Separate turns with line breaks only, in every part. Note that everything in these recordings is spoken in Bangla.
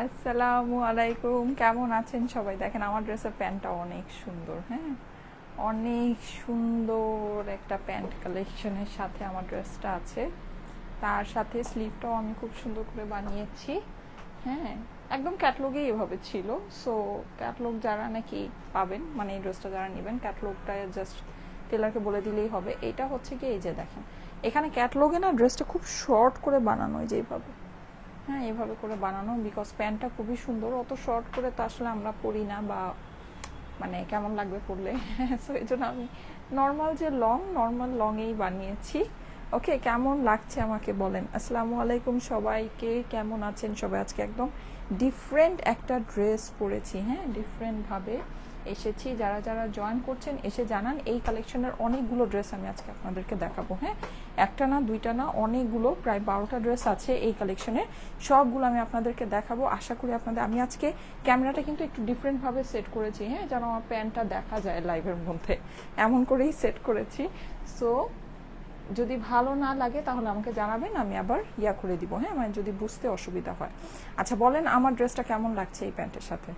আসসালামু আলাইকুম, কেমন আছেন সবাই? দেখেন আমার ড্রেসের প্যান্টটা অনেক সুন্দর। হ্যাঁ, অনেক সুন্দর একটা প্যান্ট কালেকশনের সাথে আমার ড্রেসটা আছে। তার সাথে স্লিভটাও আমি খুব সুন্দর করে বানিয়েছি। হ্যাঁ, একদম ক্যাটলগে এভাবে ছিল। সো ক্যাটলগ যারা নাকি পাবেন, মানে এই ড্রেসটা যারা নেবেন, ক্যাটলগটা জাস্ট টেলারকে বলে দিলেই হবে। এটা হচ্ছে কি, এই যে দেখেন এখানে ক্যাটলগে না ড্রেসটা খুব শর্ট করে বানানো, এই যে এইভাবে। হ্যাঁ, এভাবে করে বানানো, বিকজ প্যান্টটা খুবই সুন্দর। অত শর্ট করে তো আসলে আমরা পরি না, বা মানে কেমন লাগবে পরলে। সো এই জন্য আমি নর্মাল যে নর্মাল লংয়েই বানিয়েছি। ওকে, কেমন লাগছে আমাকে বলেন। আসসালামু আলাইকুম সবাইকে, কেমন আছেন সবাই? আজকে একদম ডিফারেন্ট একটা ড্রেস পরেছি। হ্যাঁ, ডিফারেন্টভাবে এসেছি। যারা যারা জয়েন করছেন এসে জানান। এই কালেকশনের অনেকগুলো ড্রেস আমি আজকে আপনাদেরকে দেখাবো। হ্যাঁ, একটা না দুইটা না, অনেকগুলো, প্রায় 12টা ড্রেস আছে এই কালেকশনে। সবগুলো আমি আপনাদেরকে দেখাবো। আশা করি আপনাদের, আমি আজকে ক্যামেরাটা কিন্তু একটু ডিফারেন্টভাবে সেট করেছি। হ্যাঁ, যেন আমার প্যান্টটা দেখা যায় লাইভের মধ্যে, এমন করেই সেট করেছি। সো যদি ভালো না লাগে তাহলে আমাকে জানাবেন, আমি আবার করে দিব। হ্যাঁ, মানে যদি বুঝতে অসুবিধা হয়। আচ্ছা বলেন, আমার ড্রেসটা কেমন লাগছে এই প্যান্টের সাথে?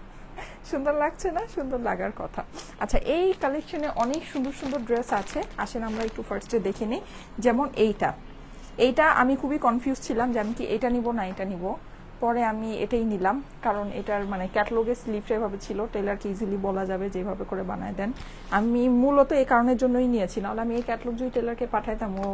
সুন্দর লাগছে না? সুন্দর লাগার কথা। আচ্ছা, এই কালেকশনে অনেক সুন্দর সুন্দর ড্রেস আছে। আসেন আমরা একটু ফার্স্টে দেখে নিই। যেমন এইটা আমি খুবই কনফিউজ ছিলাম যে আমি কি এটা নিব না এটা নিব। পরে আমি এটাই নিলাম, কারণ এটার মানে ক্যাটালগের স্লিভটা এভাবে ছিল, টেলারকে ইজিলি বলা যাবে যেভাবে করে বানায় দেন। আমি মূলত এই কারণের জন্যই নিয়েছি, নাহলে আমি এই ক্যাটালগ যদি টেলারকে পাঠাইতাম ও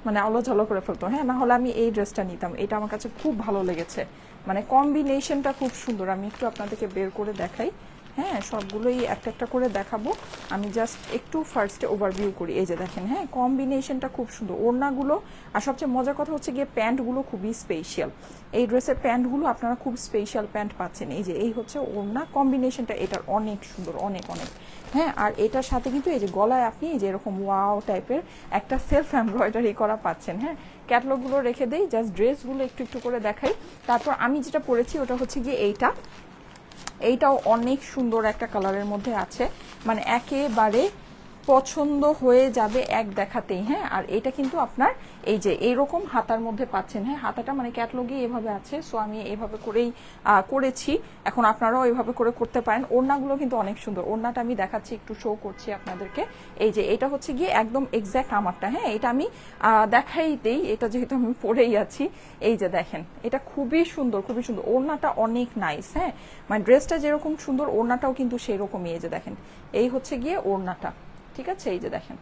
মানে অলঝলো করে ফেলতো। হ্যাঁ, না হলে আমি এই ড্রেসটা নিতাম। এটা আমার কাছে খুব ভালো লেগেছে, মানে কম্বিনেশনটা খুব সুন্দর। আমি একটু আপনাদেরকে বের করে দেখাই। হ্যাঁ, সবগুলোই একটা একটা করে দেখাবো। আমি জাস্ট একটু ফার্স্টে ওভারভিউ করি। এই যে দেখেন, হ্যাঁ, কম্বিনেশনটা খুব সুন্দর। ওড়নাগুলো, আর সবচেয়ে মজার কথা হচ্ছে গিয়ে প্যান্টগুলো খুবই স্পেশাল। এই ড্রেসের প্যান্টগুলো আপনারা খুব স্পেশাল প্যান্ট পাচ্ছেন। এই যে এই হচ্ছে ওড়না, কম্বিনেশনটা এটার অনেক সুন্দর, অনেক অনেক। হ্যাঁ, আর এটার সাথে কিন্তু এই যে গলায় আপনি এই যে এরকম ওয়াও টাইপের একটা সেলফ এমব্রয়ডারি করা পাচ্ছেন। হ্যাঁ, ক্যাটালগুলো রেখে দেই, জাস্ট ড্রেসগুলো একটু একটু করে দেখাই। তারপর আমি যেটা পরেছি ওটা হচ্ছে গিয়ে এইটাও অনেক সুন্দর একটা কালারের মধ্যে আছে, মানে একেবারে পছন্দ হয়ে যাবে এক দেখাতেই। হ্যাঁ, আর এটা কিন্তু আপনার এই যে এইরকম হাতার মধ্যে পাচ্ছেন। হ্যাঁ, হাতাটা মানে ক্যাটালগে এভাবে আছে। সো আমি এভাবে করেই করেছি। এখন আপনারাও এভাবে করে করতে পারেন। ওড়নাগুলো কিন্তু অনেক সুন্দর। ওড়নাটা আমি দেখাচ্ছি, একটু শো করছি আপনাদেরকে। এই যে এটা হচ্ছে গিয়ে একদম এক্স্যাক্ট আমারটা। হ্যাঁ, এটা আমি দেখাই দেই, এটা যেহেতু আমি পরেই আছি। এই যে দেখেন, এটা খুবই সুন্দর, খুবই সুন্দর। ওড়নাটা অনেক নাইস। হ্যাঁ, মানে ড্রেসটা যেরকম সুন্দর ওড়নাটাও কিন্তু সেরকমই। এই যে দেখেন, এই হচ্ছে গিয়ে ওড়নাটা। ঠিক আছে, এই যে দেখেন,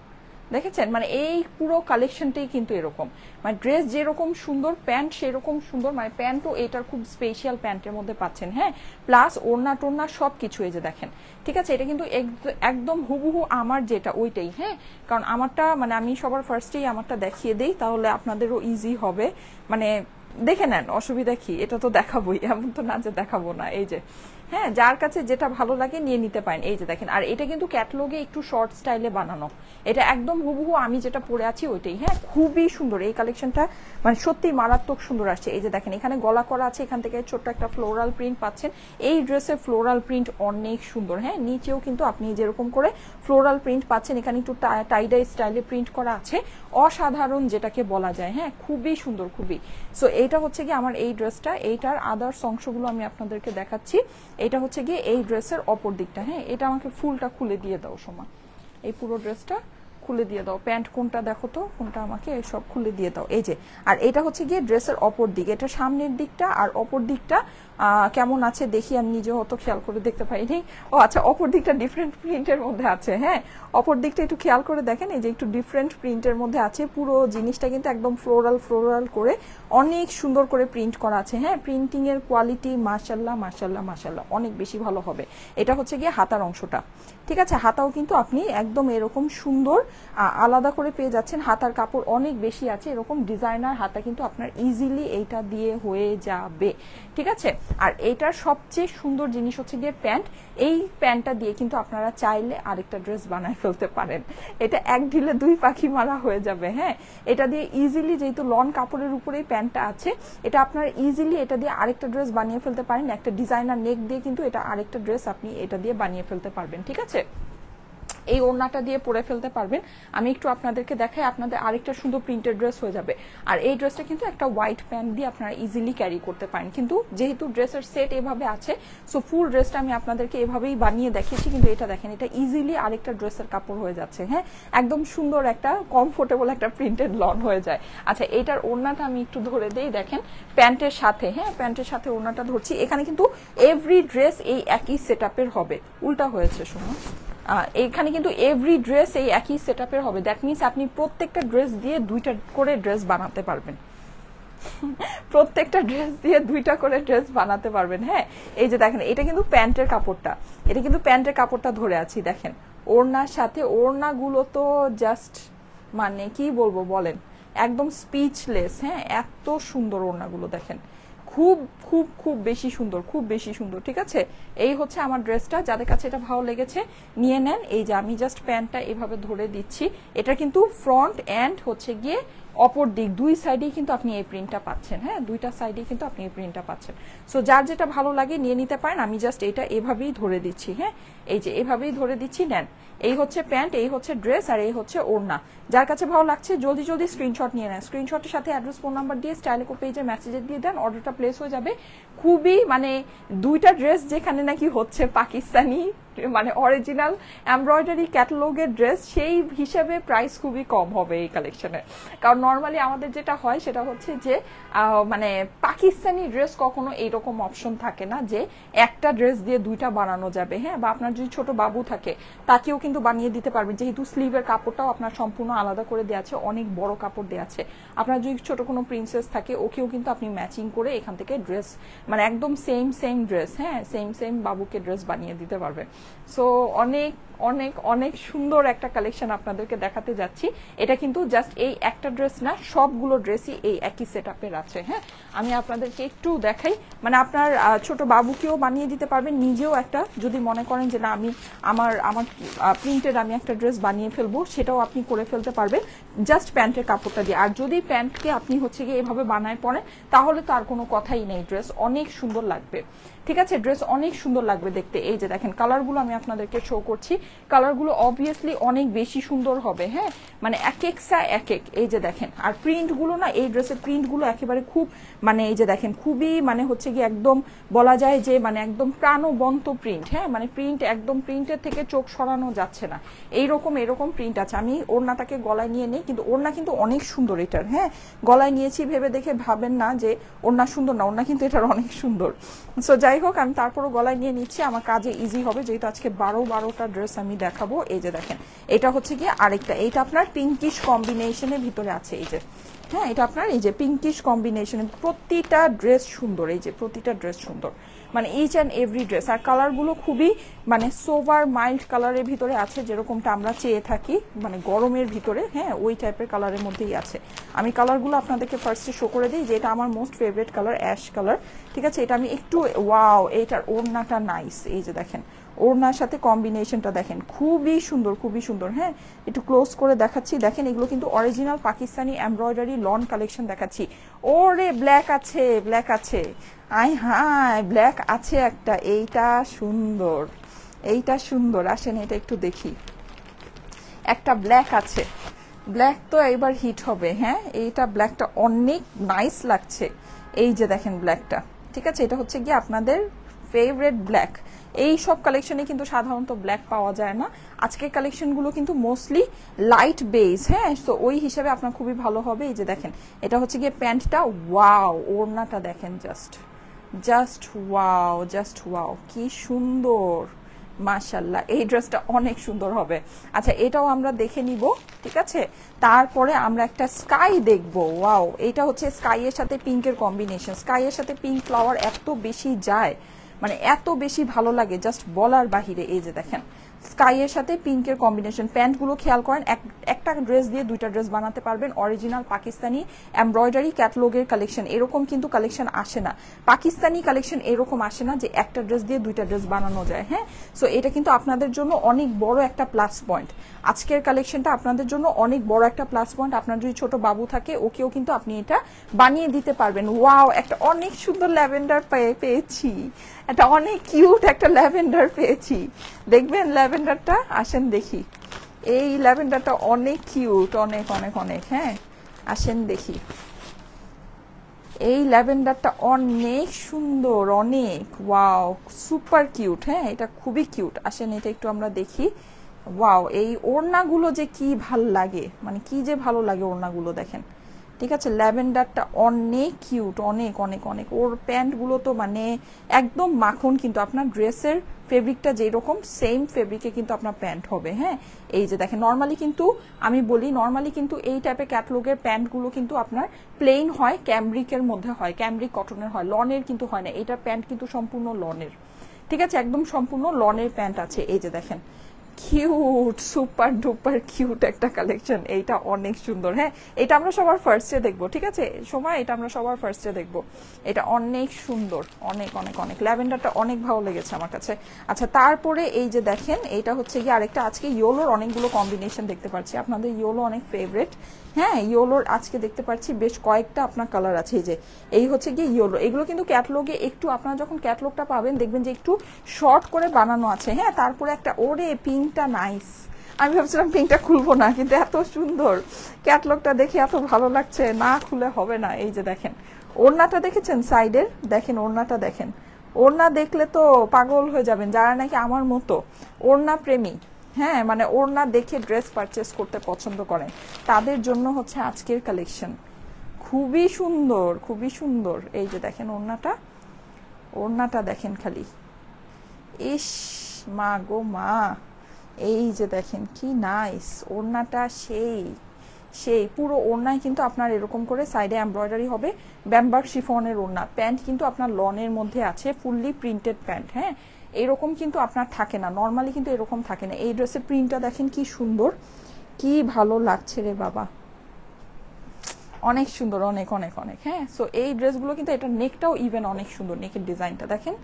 দেখেছেন, মানে এই পুরো কালেকশনটাই কিন্তু এরকম। মানে ড্রেস যেরকম সুন্দর, প্যান্ট সেরকম সুন্দর। মানে প্যান্টও এটার খুব স্পেশাল প্যান্টের মধ্যে পাচ্ছেন। হ্যাঁ, প্লাস ওড়না টোড়না সব কিছু। এই যে দেখেন, ঠিক আছে, এটা কিন্তু একদম হুবহু আমার যেটা ওইটাই। হ্যাঁ, কারণ আমারটা মানে আমি সবার ফার্স্টেই আমারটা দেখিয়ে দেই, তাহলে আপনাদেরও ইজি হবে। মানে দেখে নেন, অসুবিধা কি, এটা তো দেখাবোই, এমন তো না যে দেখাবো না। এই যে হ্যাঁ, যার কাছে যেটা ভালো লাগে নিয়ে নিতে পারেন। এই যে দেখেন, আর এটা কিন্তু ক্যাটালগে একটু শর্ট স্টাইলে বানানো। এটা একদম হুবহু আমি যেটা পরে আছি ওইটাই। হ্যাঁ, খুবই সুন্দর এই কালেকশনটা, মানে সত্যি মারাত্মক সুন্দর আসছে। এই যে দেখেন, এখানে গলা করা আছে, এখান থেকে ছোট্ট একটা ফ্লোরাল প্রিন্ট পাচ্ছেন। এই ড্রেসের ফ্লোরাল প্রিন্ট অনেক সুন্দর। হ্যাঁ, নিচেও কিন্তু আপনি যেরকম করে ফ্লোরাল প্রিন্ট পাচ্ছেন, এখানে একটু টাইডাই স্টাইলে প্রিন্ট করা আছে, অসাধারণ যেটাকে বলা যায়। হ্যাঁ, খুবই সুন্দর, খুবই। সো এইটা হচ্ছে কি আমার এই ড্রেসটা। এইটার আদার্স অংশগুলো আমি আপনাদেরকে দেখাচ্ছি। এটা হচ্ছে গিয়ে এই ড্রেসের অপর দিকটা। হ্যাঁ, এটা আমাকে ফুলটা খুলে দিয়ে দাও সময়, এই পুরো ড্রেসটা খুলে দিয়ে দাও। প্যান্ট কোনটা দেখো তো, কোনটা আমাকে সব খুলে দিয়ে দাও। এই যে, আর এটা হচ্ছে গিয়ে ড্রেসের অপর দিক, এটা সামনের দিকটা, আর অপর দিকটা কেমন আছে দেখি, আমি নিজে অত খেয়াল করে দেখতে পাইনি। ও আচ্ছা, অপর দিকটা ডিফারেন্ট প্রিন্টের মধ্যে আছে। হ্যাঁ, অপর দিকটা একটু খেয়াল করে দেখেন, এই যে একটু ডিফারেন্ট প্রিন্টের মধ্যে আছে। পুরো জিনিসটা কিন্তু একদম ফ্লোরাল ফ্লোরাল করে অনেক সুন্দর করে প্রিন্ট করা আছে। হ্যাঁ, প্রিন্টিং এর কোয়ালিটি মাশাল্লাহ মাশাল্লাহ মাশাল্লাহ অনেক বেশি ভালো হবে। এটা হচ্ছে গিয়ে হাতার অংশটা। ঠিক আছে, হাতাও কিন্তু আপনি একদম এরকম সুন্দর আলাদা করে পেয়ে যাচ্ছেন। হাতার কাপড় অনেক বেশি আছে, এরকম ডিজাইনার হাতা কিন্তু আপনার ইজিলি এইটা দিয়ে হয়ে যাবে। ঠিক আছে, আর এটার সবচেয়ে সুন্দর জিনিস হচ্ছে গিয়ে প্যান্ট। এই প্যান্টটা দিয়ে কিন্তু আপনারা চাইলে আরেকটা ড্রেস বানায় ফেলতে পারেন। এটা এক ঢিলে দুই পাখি মারা হয়ে যাবে। হ্যাঁ, এটা দিয়ে ইজিলি, যেহেতু লন কাপড়ের উপরেই প্যান্টটা আছে, এটা আপনারা ইজিলি এটা দিয়ে আরেকটা ড্রেস বানিয়ে ফেলতে পারেন। একটা ডিজাইনার নেক দিয়ে কিন্তু এটা আরেকটা ড্রেস আপনি এটা দিয়ে বানিয়ে ফেলতে পারবেন। ঠিক আছে, এই ওড়নাটা দিয়ে পরে ফেলতে পারবেন। আমি একটু আপনাদেরকে দেখাই, আপনাদের আরেকটা সুন্দর প্রিন্টেড ড্রেস হয়ে যাবে। আর এই ড্রেসটা কিন্তু একটা হোয়াইট প্যান্ট দিয়ে আপনারা ইজিলি ক্যারি করতে পারেন, কিন্তু যেহেতু ড্রেসের সেট এভাবে আছে, সো ফুল ড্রেসটা আমি আপনাদেরকে এভাবেই বানিয়ে দেখিয়েছি, কিন্তু এটা দেখেন এটা ইজিলি আরেকটা ড্রেসের কাপড় হয়ে যাচ্ছে। হ্যাঁ, একদম সুন্দর একটা কমফোর্টেবল একটা প্রিন্টেড লন হয়ে যায়। আচ্ছা, এটার ওড়নাটা আমি একটু ধরে দেই, দেখেন প্যান্টের সাথে, হ্যাঁ প্যান্টের সাথে ওড়নাটা ধরছি। এখানে কিন্তু এভরি ড্রেস এই একই সেটআপের হবে, উল্টা হয়েছে শুনুন, এখানে কিন্তু এভরি ড্রেস এই একই সেটআপের হবে। দ্যাট মিনস আপনি প্রত্যেকটা ড্রেস দিয়ে দুইটা করে ড্রেস বানাতে পারবেন, প্রত্যেকটা ড্রেস দিয়ে দুইটা করে ড্রেস বানাতে পারবেন। হ্যাঁ, এই যে দেখেন এটা কিন্তু প্যান্টের কাপড়টা, এটা কিন্তু প্যান্টের কাপড়টা ধরে আছি, দেখেন ওড়নার সাথে, ওড়নাগুলো তো জাস্ট মানে কি বলবো বলেন, একদম স্পিচলেস। হ্যাঁ, এত সুন্দর ওড়নাগুলো দেখেন, খুব খুব খুব বেশি সুন্দর, খুব বেশি সুন্দর। ঠিক আছে, এই হচ্ছে আমার ড্রেসটা, যাদের কাছে এটা ভালো লেগেছে নিয়ে নেন। এই যে আমি জাস্ট প্যান্টটা এভাবে ধরে দিচ্ছি, এটা কিন্তু ফ্রন্ট এন্ড হচ্ছে গিয়ে অপর দিক, দুই সাইডেই কিন্তু আপনি এই প্রিন্টটা পাচ্ছেন। হ্যাঁ, দুইটা সাইডেই কিন্তু আপনি এই প্রিন্টটা পাচ্ছেন। সো যার যেটা ভালো লাগে নিয়ে নিতে পারেন। আমি জাস্ট এটা এভাবেই ধরে দিচ্ছি। হ্যাঁ, এই যে এভাবেই ধরে দিচ্ছি, নেন। এই হচ্ছে প্যান্ট, এই হচ্ছে ড্রেস, আর এই হচ্ছে ওড়না। যার কাছে ভালো লাগছে জলদি জলদি স্ক্রিনশট নিয়ে নেন। স্ক্রিনশটের সাথে অ্যাড্রেস, ফোন নাম্বার দিয়ে স্টাইলকো পেজে মেসেজে দিয়ে দেন, অর্ডারটা প্লেস হয়ে যাবে। খুবই মানে দুইটা ড্রেস যেখানে নাকি হচ্ছে পাকিস্তানি মানে অরিজিনাল এমব্রয়ডারি ক্যাটালগের ড্রেস, সেই হিসেবে প্রাইস খুবই কম হবে এই কালেকশনে। কারণ নর্মালি আমাদের যেটা হয় সেটা হচ্ছে যে মানে পাকিস্তানি ড্রেস কখনো এইরকম অপশন থাকে না যে একটা ড্রেস দিয়ে দুইটা বানানো যাবে। হ্যাঁ, বা আপনার যদি ছোট বাবু থাকে তাকেও কিন্তু বানিয়ে দিতে পারবেন, যেহেতু স্লিভের কাপড়টাও আপনার সম্পূর্ণ আলাদা করে দেওয়া আছে, অনেক বড় কাপড় দেওয়া আছে। আপনার যদি ছোট কোনো প্রিন্সেস থাকে ওকেও কিন্তু আপনি ম্যাচিং করে এখান থেকে ড্রেস মানে একদম সেম সেম ড্রেস, হ্যাঁ সেম সেম বাবুকে ড্রেস বানিয়ে দিতে পারবেন। সো অনেক অনেক অনেক সুন্দর একটা কালেকশন আপনাদেরকে দেখাতে যাচ্ছি। এটা কিন্তু জাস্ট এই একটা ড্রেস না, সবগুলো ড্রেসই এই একই সেটআপের আছে। হ্যাঁ, আমি আপনাদেরকে একটু দেখাই, মানে আপনার ছোট বাবুকেও বানিয়ে দিতে পারবেন, নিজেও একটা যদি মনে করেন যে না আমি আমার আমার প্রিন্টেড আমি একটা ড্রেস বানিয়ে ফেলবো, সেটাও আপনি করে ফেলতে পারবেন জাস্ট প্যান্টের কাপড়টা দিয়ে। আর যদি প্যান্টকে আপনি হচ্ছে গিয়ে এভাবে বানায় পরেন তাহলে তো আর কোনো কথাই নেই, ড্রেস অনেক সুন্দর লাগবে। ঠিক আছে, ড্রেস অনেক সুন্দর লাগবে দেখতে। এই যে দেখেন কালারগুলো আমি আপনাদেরকে শো করছি, কালারগুলো অবভিয়াসলি অনেক বেশি সুন্দর হবে। হ্যাঁ, মানে এক এক সা এক এক, এই যে দেখেন। আর প্রিন্টগুলো না, এই ড্রেসের প্রিন্টগুলো একেবারে খুব মানে এই যে দেখেন খুবই মানে হচ্ছে কি একদম বলা যায় যে মানে একদম প্রাণবন্ত প্রিন্ট। হ্যাঁ, মানে প্রিন্ট একদম প্রিন্টের থেকে চোখ সরানো যাচ্ছে না, এইরকম এরকম প্রিন্ট আছে। আমি ওড়নাটাকে গলায় নিয়ে নেই, কিন্তু ওড়না কিন্তু অনেক সুন্দর এটার। হ্যাঁ, গলায় নিয়েছি ভেবে দেখে ভাবেন না যে ওড়না সুন্দর না, ওড়না কিন্তু এটার অনেক সুন্দর। সো যাই হোক, আমি তারপরও গলায় নিয়ে নিচ্ছি, আমার কাজে ইজি হবে, যেহেতু আজকে 12টা ড্রেস আমি দেখাবো। এই যে দেখেন এটা হচ্ছে গিয়ে আরেকটা, এইটা আপনার পিঙ্কিশ কম্বিনেশনের ভিতরে আছে। এই যে হ্যাঁ, এটা আপনার এই যে পিঙ্কিশ কম্বিনেশনের, প্রতিটা ড্রেস সুন্দর, এই যে প্রতিটা ড্রেস সুন্দর, মানে ইচ অ্যান্ড এভরি ড্রেস। আর কালারগুলো খুবই মানে সোভার মাইল্ড কালারের ভিতরে আছে, যেরকমটা আমরা চেয়ে থাকি মানে গরমের ভিতরে। হ্যাঁ, ওই টাইপের কালারের মধ্যেই আছে। আমি কালারগুলো আপনাদেরকে ফার্স্টে শো করে দিই, যে এটা আমার most favourite colour ash colour. ঠিক আছে, এটা আমি একটু ওয়াও, এইটার ওড়নাটা নাইস, এই যে দেখেন ওড়নার সাথে কম্বিনেশনটা দেখেন খুবই সুন্দর, খুবই সুন্দর। হ্যাঁ, একটু ক্লোজ করে দেখাচ্ছি, দেখেন এগুলো কিন্তু original Pakistani embroidery loan collection দেখাচ্ছি। ওরে ব্ল্যাক আছে, ব্ল্যাক আছে, আই হাই ব্ল্যাক আছে একটা, এইটা সুন্দর, এইটা সুন্দর। আসেন এটা একটু দেখি, একটা ব্ল্যাক আছে, ব্ল্যাক তো এবার হিট হবে। হ্যাঁ, এইটা ব্ল্যাকটা অনেক নাইস লাগছে, এই যে দেখেন ব্ল্যাকটা। ঠিক আছে, এটা হচ্ছে গিয়ে আপনাদের ফেভারিট ব্ল্যাক। এই সব কালেকশনে কিন্তু সাধারণত ব্ল্যাক পাওয়া যায় না, আজকের কালেকশনগুলো কিন্তু মোস্টলি লাইট বেজ। হ্যাঁ, তো ওই হিসাবে আপনার খুবই ভালো হবে। এই যে দেখেন এটা হচ্ছে গিয়ে প্যান্টটা, ওয়াও ওড়নাটা দেখেন, just just wow, just wow, কি সুন্দর, মাশাআল্লাহ, এই ড্রেসটা অনেক সুন্দর হবে। আচ্ছা, এটাও আমরা দেখে নিব। ঠিক আছে, তারপরে আমরা একটা স্কাই দেখবো। ওয়াও, এটা হচ্ছে স্কাই এর সাথে পিঙ্কের কম্বিনেশন। স্কাই এর সাথে পিঙ্ক ফ্লাওয়ার এত বেশি যায়, মানে এত বেশি ভালো লাগে জাস্ট বলার বাহিরে। এই যে দেখেন স্কাই এর সাথে পিঙ্কের কম্বিনেশন। প্যান্টগুলো খেয়াল করেন, একটা ড্রেস দিয়ে দুইটা ড্রেস বানাতে পারবেন। অরিজিনাল পাকিস্তানি এমব্রয়ডারি ক্যাটালগের কালেকশন, এরকম কিন্তু কালেকশন আসে না, পাকিস্তানি কালেকশন এরকম আসে না যে একটা ড্রেস দিয়ে দুইটা ড্রেস বানানো যায়। হ্যাঁ, সো এটা কিন্তু আপনাদের জন্য অনেক বড় একটা প্লাস পয়েন্ট, আজকের কালেকশনটা আপনাদের জন্য অনেক বড় একটা প্লাস পয়েন্ট। আপনার যদি ছোট বাবু থাকে ওকেও কিন্তু আপনি এটা বানিয়ে দিতে পারবেন। ওয়াও, একটা অনেক সুন্দর ল্যাভেন্ডার পেয়েছি, একটা অনেক কিউট একটা ল্যাভেন্ডার পেয়েছি, দেখবেন ল্যাভেন্ডারটা আসেন দেখি। এই ল্যাভেন্ডারটা অনেক কিউট, অনেক অনেক অনেক। হ্যাঁ আসেন দেখি, এই ল্যাভেন্ডারটা অনেক সুন্দর, অনেক ওয়াও, সুপার কিউট। হ্যাঁ এটা খুবই কিউট। আসেন এটা একটু আমরা দেখি। ওয়াও, এই ওড়নাগুলো যে কি ভাল লাগে, মানে কি যে ভালো লাগে ওড়নাগুলো দেখেন। ঠিক আছে, ল্যাভেন্ডারটা অনেক কিউট, অনেক অনেক অনেক। ওর প্যান্টগুলো তো মানে একদম মাখন, কিন্তু আপনার ড্রেসের ফেব্রিকটা যেরকম সেম ফেব্রিকে কিন্তু আপনার প্যান্ট হবে। হ্যাঁ এই যে দেখেন, নর্মালি কিন্তু আমি বলি, নর্মালি কিন্তু এই টাইপের ক্যাটলগের প্যান্টগুলো কিন্তু আপনার প্লেন হয়, ক্যামব্রিকের মধ্যে হয়, ক্যামব্রিক কটনের হয়, লনের কিন্তু হয় না। এটার প্যান্ট কিন্তু সম্পূর্ণ লনের। ঠিক আছে, একদম সম্পূর্ণ লনের প্যান্ট আছে। এই যে দেখেন, কিউট, সুপার ডুপার কিউট একটা কালেকশন। এইটা অনেক সুন্দর। হ্যাঁ এটা আমরা সবার ফার্স্টে দেখবো। ঠিক আছে সময়, এটা আমরা সবার ফার্স্টে দেখবো। এটা অনেক সুন্দর, অনেক অনেক অনেক। ল্যাভেন্ডারটা অনেক ভালো লেগেছে আমার কাছে। আচ্ছা তারপরে এই যে দেখেন, এইটা হচ্ছে কি আরেকটা, আজকে ইয়োলোর অনেকগুলো কম্বিনেশন দেখতে পাচ্ছি। আপনাদের ইয়োলো অনেক ফেভারিট। হ্যাঁ ইয়োলোর আজকে দেখতে পাচ্ছি বেশ কয়েকটা আপনার কালার আছে। এই যে এই হচ্ছে গিয়ে ইয়োলো। এগুলো কিন্তু ক্যাটলগে একটু, আপনারা যখন ক্যাটলগটা পাবেন দেখবেন যে একটু শর্ট করে বানানো আছে। হ্যাঁ তারপরে একটা, ওরে পিঙ্কটা নাইস। আমি ভাবছিলাম পিঙ্কটা খুলবো না, কিন্তু এত সুন্দর ক্যাটলগটা দেখে এত ভালো লাগছে, না খুলে হবে না। এই যে দেখেন ওড়নাটা দেখেছেন সাইডের, দেখেন ওড়নাটা দেখেন। ওড়না দেখলে তো পাগল হয়ে যাবেন যারা নাকি আমার মতো ওড়না প্রেমী। হ্যাঁ মানে ওড়না দেখে ড্রেস পারচেস করতে পছন্দ করেন, তাদের জন্য হচ্ছে আজকের কালেকশন। খুবই সুন্দর, খুবই সুন্দর। এই যে দেখেন ওড়নাটা, ওড়নাটা দেখেন খালি, ইস মা গো মা। এই যে দেখেন কি নাইস ওড়নাটা, সেই সেই পুরো ওড়নায় কিন্তু আপনার এরকম করে সাইডে এমব্রয়ডারি হবে, ব্যাম্বার শিফনের ওড়না। প্যান্ট কিন্তু আপনার লনের মধ্যে আছে, ফুললি প্রিন্টেড প্যান্ট। হ্যাঁ এরকম কিন্তু আপনার থাকে না, নর্মালি কিন্তু এরকম থাকে না। এই ড্রেসের প্রিন্টটা দেখেন কি সুন্দর, কি ভালো লাগছে রে বাবা, অনেক সুন্দর, অনেক অনেক অনেক। হ্যাঁ সো এই ড্রেসগুলো কিন্তু, এটা নেকটাও ইভেন অনেক সুন্দর, নেকের ডিজাইনটা দেখেন,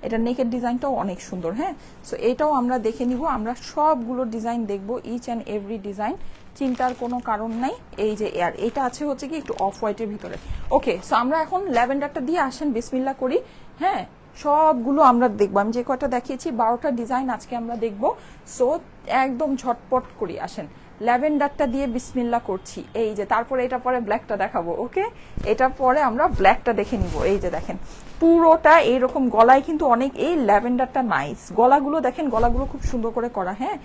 এটা নেকের ডিজাইনটাও অনেক সুন্দর। হ্যাঁ সো এটাও আমরা দেখে নিব, আমরা সবগুলো ডিজাইন দেখবো, ইচ অ্যান্ড এভরি ডিজাইন, চিন্তার কোনো কারণ নাই। এই যে এয়ার, এটা আছে হচ্ছে কি একটু অফ হোয়াইটের ভিতরে। ওকে সো আমরা এখন ল্যাভেন্ডারটা দিয়ে আসেন বিসমিল্লাহ করি। হ্যাঁ সবগুলো আমরা দেখবো, আমি যে কয়টা দেখিয়েছি 12টা ডিজাইন আজকে আমরা দেখবো। সো একদম ঝটপট করি, আসেন ল্যাভেন্ডারটা দিয়ে বিসমিল্লাহ করছি। এই যে তারপরে এটা পরে ব্ল্যাকটা দেখাবো। ওকে এটা পরে আমরা ব্ল্যাকটা দেখে নিব। এই যে দেখেন পুরোটা এইরকম, গলায় কিন্তু অনেক, এই ল্যাভেন্ডারটা নাইস। গলাগুলো দেখেন, গলাগুলো খুব সুন্দর করে করা। হ্যাঁ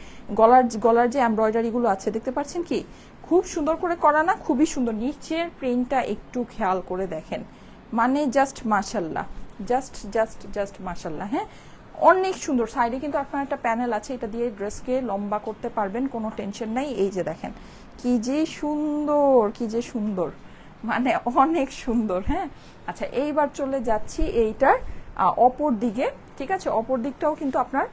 গলার যে এমব্রয়ডারি গুলো আছে দেখতে পাচ্ছেন কি, খুব সুন্দর করে করা না, খুবই সুন্দর। নিচের প্রিন্টটা একটু খেয়াল করে দেখেন, মানে জাস্ট মাশাল্লাহ, জাস্ট জাস্ট জাস্ট মাশাল্লাহ। হ্যাঁ অনেক সুন্দর। সাইডে কিন্তু আপনার একটা প্যানেল আছে, এটা দিয়ে ড্রেসকে লম্বা করতে পারবেন, কোনো টেনশন নাই। এই যে দেখেন কি যে সুন্দর, কি যে সুন্দর, মানে অনেক সুন্দর। হ্যাঁ আচ্ছা এইবার চলে যাচ্ছি এইটার অপর দিকে। ঠিক আছে, অপর দিকটাও কিন্তু আপনার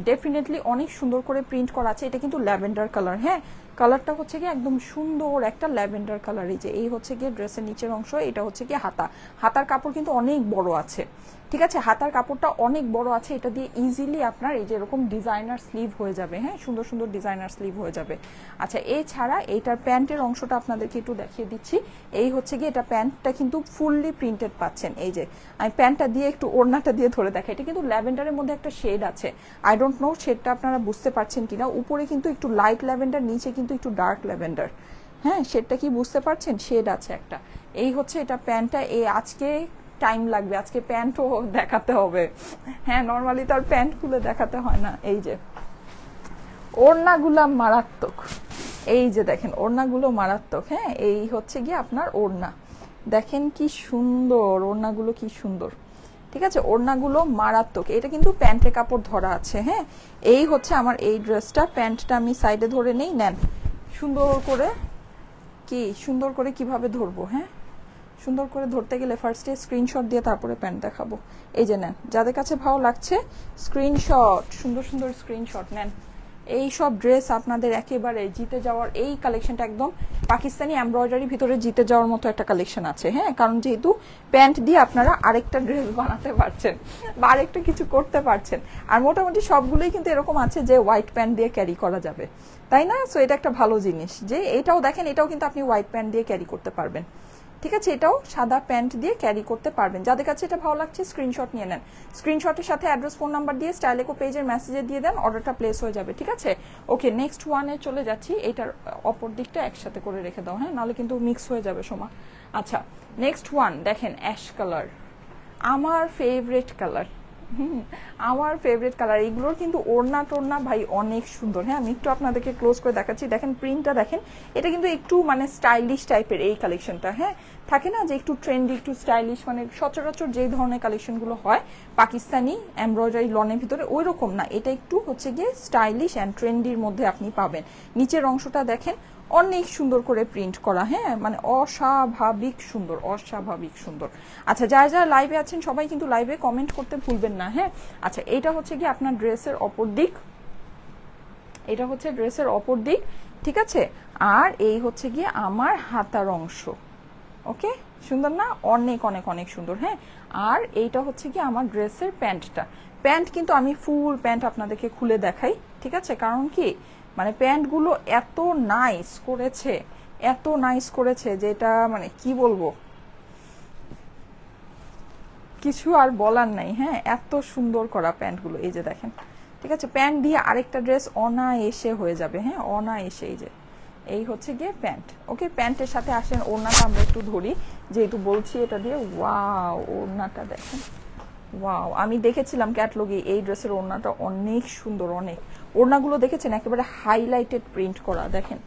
ডেফিনেটলি অনেক সুন্দর করে প্রিন্ট করা আছে। এটা কিন্তু ল্যাভেন্ডার কালার। হ্যাঁ কালারটা হচ্ছে কি একদম সুন্দর একটা ল্যাভেন্ডার কালার। এই যে এই হচ্ছে গিয়ে ড্রেসের নিচের অংশ, এটা হচ্ছে কি হাতা। হাতার কাপড় কিন্তু অনেক বড় আছে। ঠিক আছে, হাতার কাপড়টা অনেক বড় আছে, এটা দিয়ে ইজিলি আপনার এই যে এরকম ডিজাইনার স্লিভ হয়ে যাবে। হ্যাঁ সুন্দর সুন্দর ডিজাইনার স্লিভ হয়ে যাবে। আচ্ছা এছাড়া এইটার প্যান্টের অংশটা আপনাদেরকে একটু দেখিয়ে দিচ্ছি। এই হচ্ছে গিয়ে এটা প্যান্টটা কিন্তু ফুললি প্রিন্টেড পাচ্ছেন। এই যে আমি প্যান্টটা দিয়ে একটু ওড়নাটা দিয়ে ধরে দেখাই, এটা কিন্তু ল্যাভেন্ডারের মধ্যে একটা শেড আছে। আই ডোন্ট নো শেডটা আপনারা বুঝতে পারছেন কিনা। উপরে কিন্তু একটু লাইট ল্যাভেন্ডার, নিচে কিন্তু একটু ডার্ক ল্যাভেন্ডার। হ্যাঁ শেডটা কি বুঝতে পারছেন, শেড আছে একটা। এই হচ্ছে এটা প্যান্টটা। এই আজকে টাইম লাগবে, আজকে প্যান্টও দেখাতে হবে। হ্যাঁ নর্মালি তার প্যান্ট খুলে দেখাতে হয় না। এই যে ওড়নাগুলা মারাত্মক, এই যে দেখেন ওড়নাগুলো মারাত্মক। হ্যাঁ এই হচ্ছে গিয়ে আপনার ওড়না, দেখেন কি সুন্দর ওড়নাগুলো, কি সুন্দর। ঠিক আছে ওড়নাগুলো মারাত্মক। এটা কিন্তু প্যান্টের কাপড় ধরা আছে। হ্যাঁ এই হচ্ছে আমার এই ড্রেসটা, প্যান্টটা আমি সাইডে ধরে নেই, নেন সুন্দর করে, কি সুন্দর করে কিভাবে ধরবো। হ্যাঁ সুন্দর করে ধরতে গেলে ফার্স্টে স্ক্রিনশট দিয়ে তারপরে প্যান্ট দেখাবো। এই যে নেন, যাদের কাছে ভালো লাগছে স্ক্রিনশট, সুন্দর সুন্দর স্ক্রিনশট নেন। এই সব ড্রেস আপনাদের একেবারে জিতে যাওয়ার, এই কালেকশনটা একদম পাকিস্তানি এমব্রয়ডারি ভিতরে জিতে যাওয়ার মতো একটা কালেকশন আছে। হ্যাঁ কারণ যেহেতু প্যান্ট দিয়ে আপনারা আরেকটা ড্রেস বানাতে পারছেন বা আরেকটা কিছু করতে পারছেন। আর মোটামুটি সবগুলোই কিন্তু এরকম আছে যে হোয়াইট প্যান্ট দিয়ে ক্যারি করা যাবে, তাই না? সো এটা একটা ভালো জিনিস যে এটাও দেখেন, এটাও কিন্তু আপনি হোয়াইট প্যান্ট দিয়ে ক্যারি করতে পারবেন। ঠিক আছে, এটাও সাদা প্যান্ট দিয়ে ক্যারি করতে পারবেন। যাদের কাছে এটা ভালো লাগছে স্ক্রিনশট নিয়ে নেন, স্ক্রিনশটের সাথে অ্যাড্রেস ফোন নাম্বার দিয়ে স্টাইলেকো পেজের মেসেজে দিয়ে দেন, অর্ডারটা প্লেস হয়ে যাবে। ঠিক আছে, ওকে নেক্সট ওয়ানে চলে যাচ্ছি। এটার অপর দিকটা একসাথে করে রেখে দাও, হ্যাঁ, নাহলে কিন্তু মিক্স হয়ে যাবে সোমা। আচ্ছা নেক্সট ওয়ান দেখেন, অ্যাশ কালার, আমার ফেভারিট কালার, আমার ফেভারিট কালার। এগুলোর কিন্তু ওড়না টোড়না ভাই অনেক সুন্দর। হ্যাঁ, আমি একটু আপনাদেরকে ক্লোজ করে দেখাচ্ছি, দেখেন প্রিন্টটা দেখেন, এটা কিন্তু একটু মানে স্টাইলিশ টাইপের এই কালেকশনটা। হ্যাঁ, থাকে না যে একটু ট্রেন্ডি একটু স্টাইলিশ, মানে সচরাচর যে ধরনের কালেকশনগুলো হয় পাকিস্তানি এমব্রয়ডারি লনের ভিতরে ওই রকম না, এটা একটু হচ্ছে গিয়ে স্টাইলিশ অ্যান্ড ট্রেন্ডির মধ্যে আপনি পাবেন। নিচের অংশটা দেখেন অনেক সুন্দর করে প্রিন্ট করা, হ্যাঁ, মানে অস্বাভাবিক সুন্দর, অস্বাভাবিক সুন্দর। আচ্ছা যারা যারা লাইভে আছেন সবাই কিন্তু লাইভে কমেন্ট করতে ভুলবেন না। হ্যাঁ, আচ্ছা এইটা হচ্ছে কি আপনার ড্রেসের অপর দিক, এটা হচ্ছে ড্রেসের অপর দিক। ঠিক আছে, আর এই হচ্ছে গিয়ে আমার হাতার অংশ। ওকে, সুন্দর না? অনেক অনেক অনেক সুন্দর। হ্যাঁ, আর এইটা হচ্ছে কি আমার ড্রেসের প্যান্টটা। প্যান্ট কিন্তু আমি ফুল প্যান্ট আপনাদেরকে খুলে দেখাই। ঠিক আছে, কারণ কি মানে প্যান্টগুলো এত নাইস করেছে, এত নাইস করেছে যেটা মানে কি বলবো, কিছু আর বলার নাই। হ্যাঁ, এত সুন্দর করা প্যান্টগুলো, এই যে দেখেন। ঠিক আছে, প্যান্ট দিয়ে আরেকটা ড্রেস অনায়াসে হয়ে যাবে। হ্যাঁ, অনায়াসে। এই যে এই হচ্ছে গিয়ে প্যান্ট। ওকে, প্যান্টের সাথে আসেন ওড়নাটা আমরা একটু ধরি, যেহেতু বলছি এটা দিয়ে। ওয়াও, ওড়নাটা দেখেন, ওয়াও। আমি দেখেছিলাম ক্যাটলগে এই ড্রেসের ওড়নাটা অনেক সুন্দর, অনেক। ওড়নাগুলো দেখেছেন একেবারে হাইলাইটেড প্রিন্ট করা, দেখেন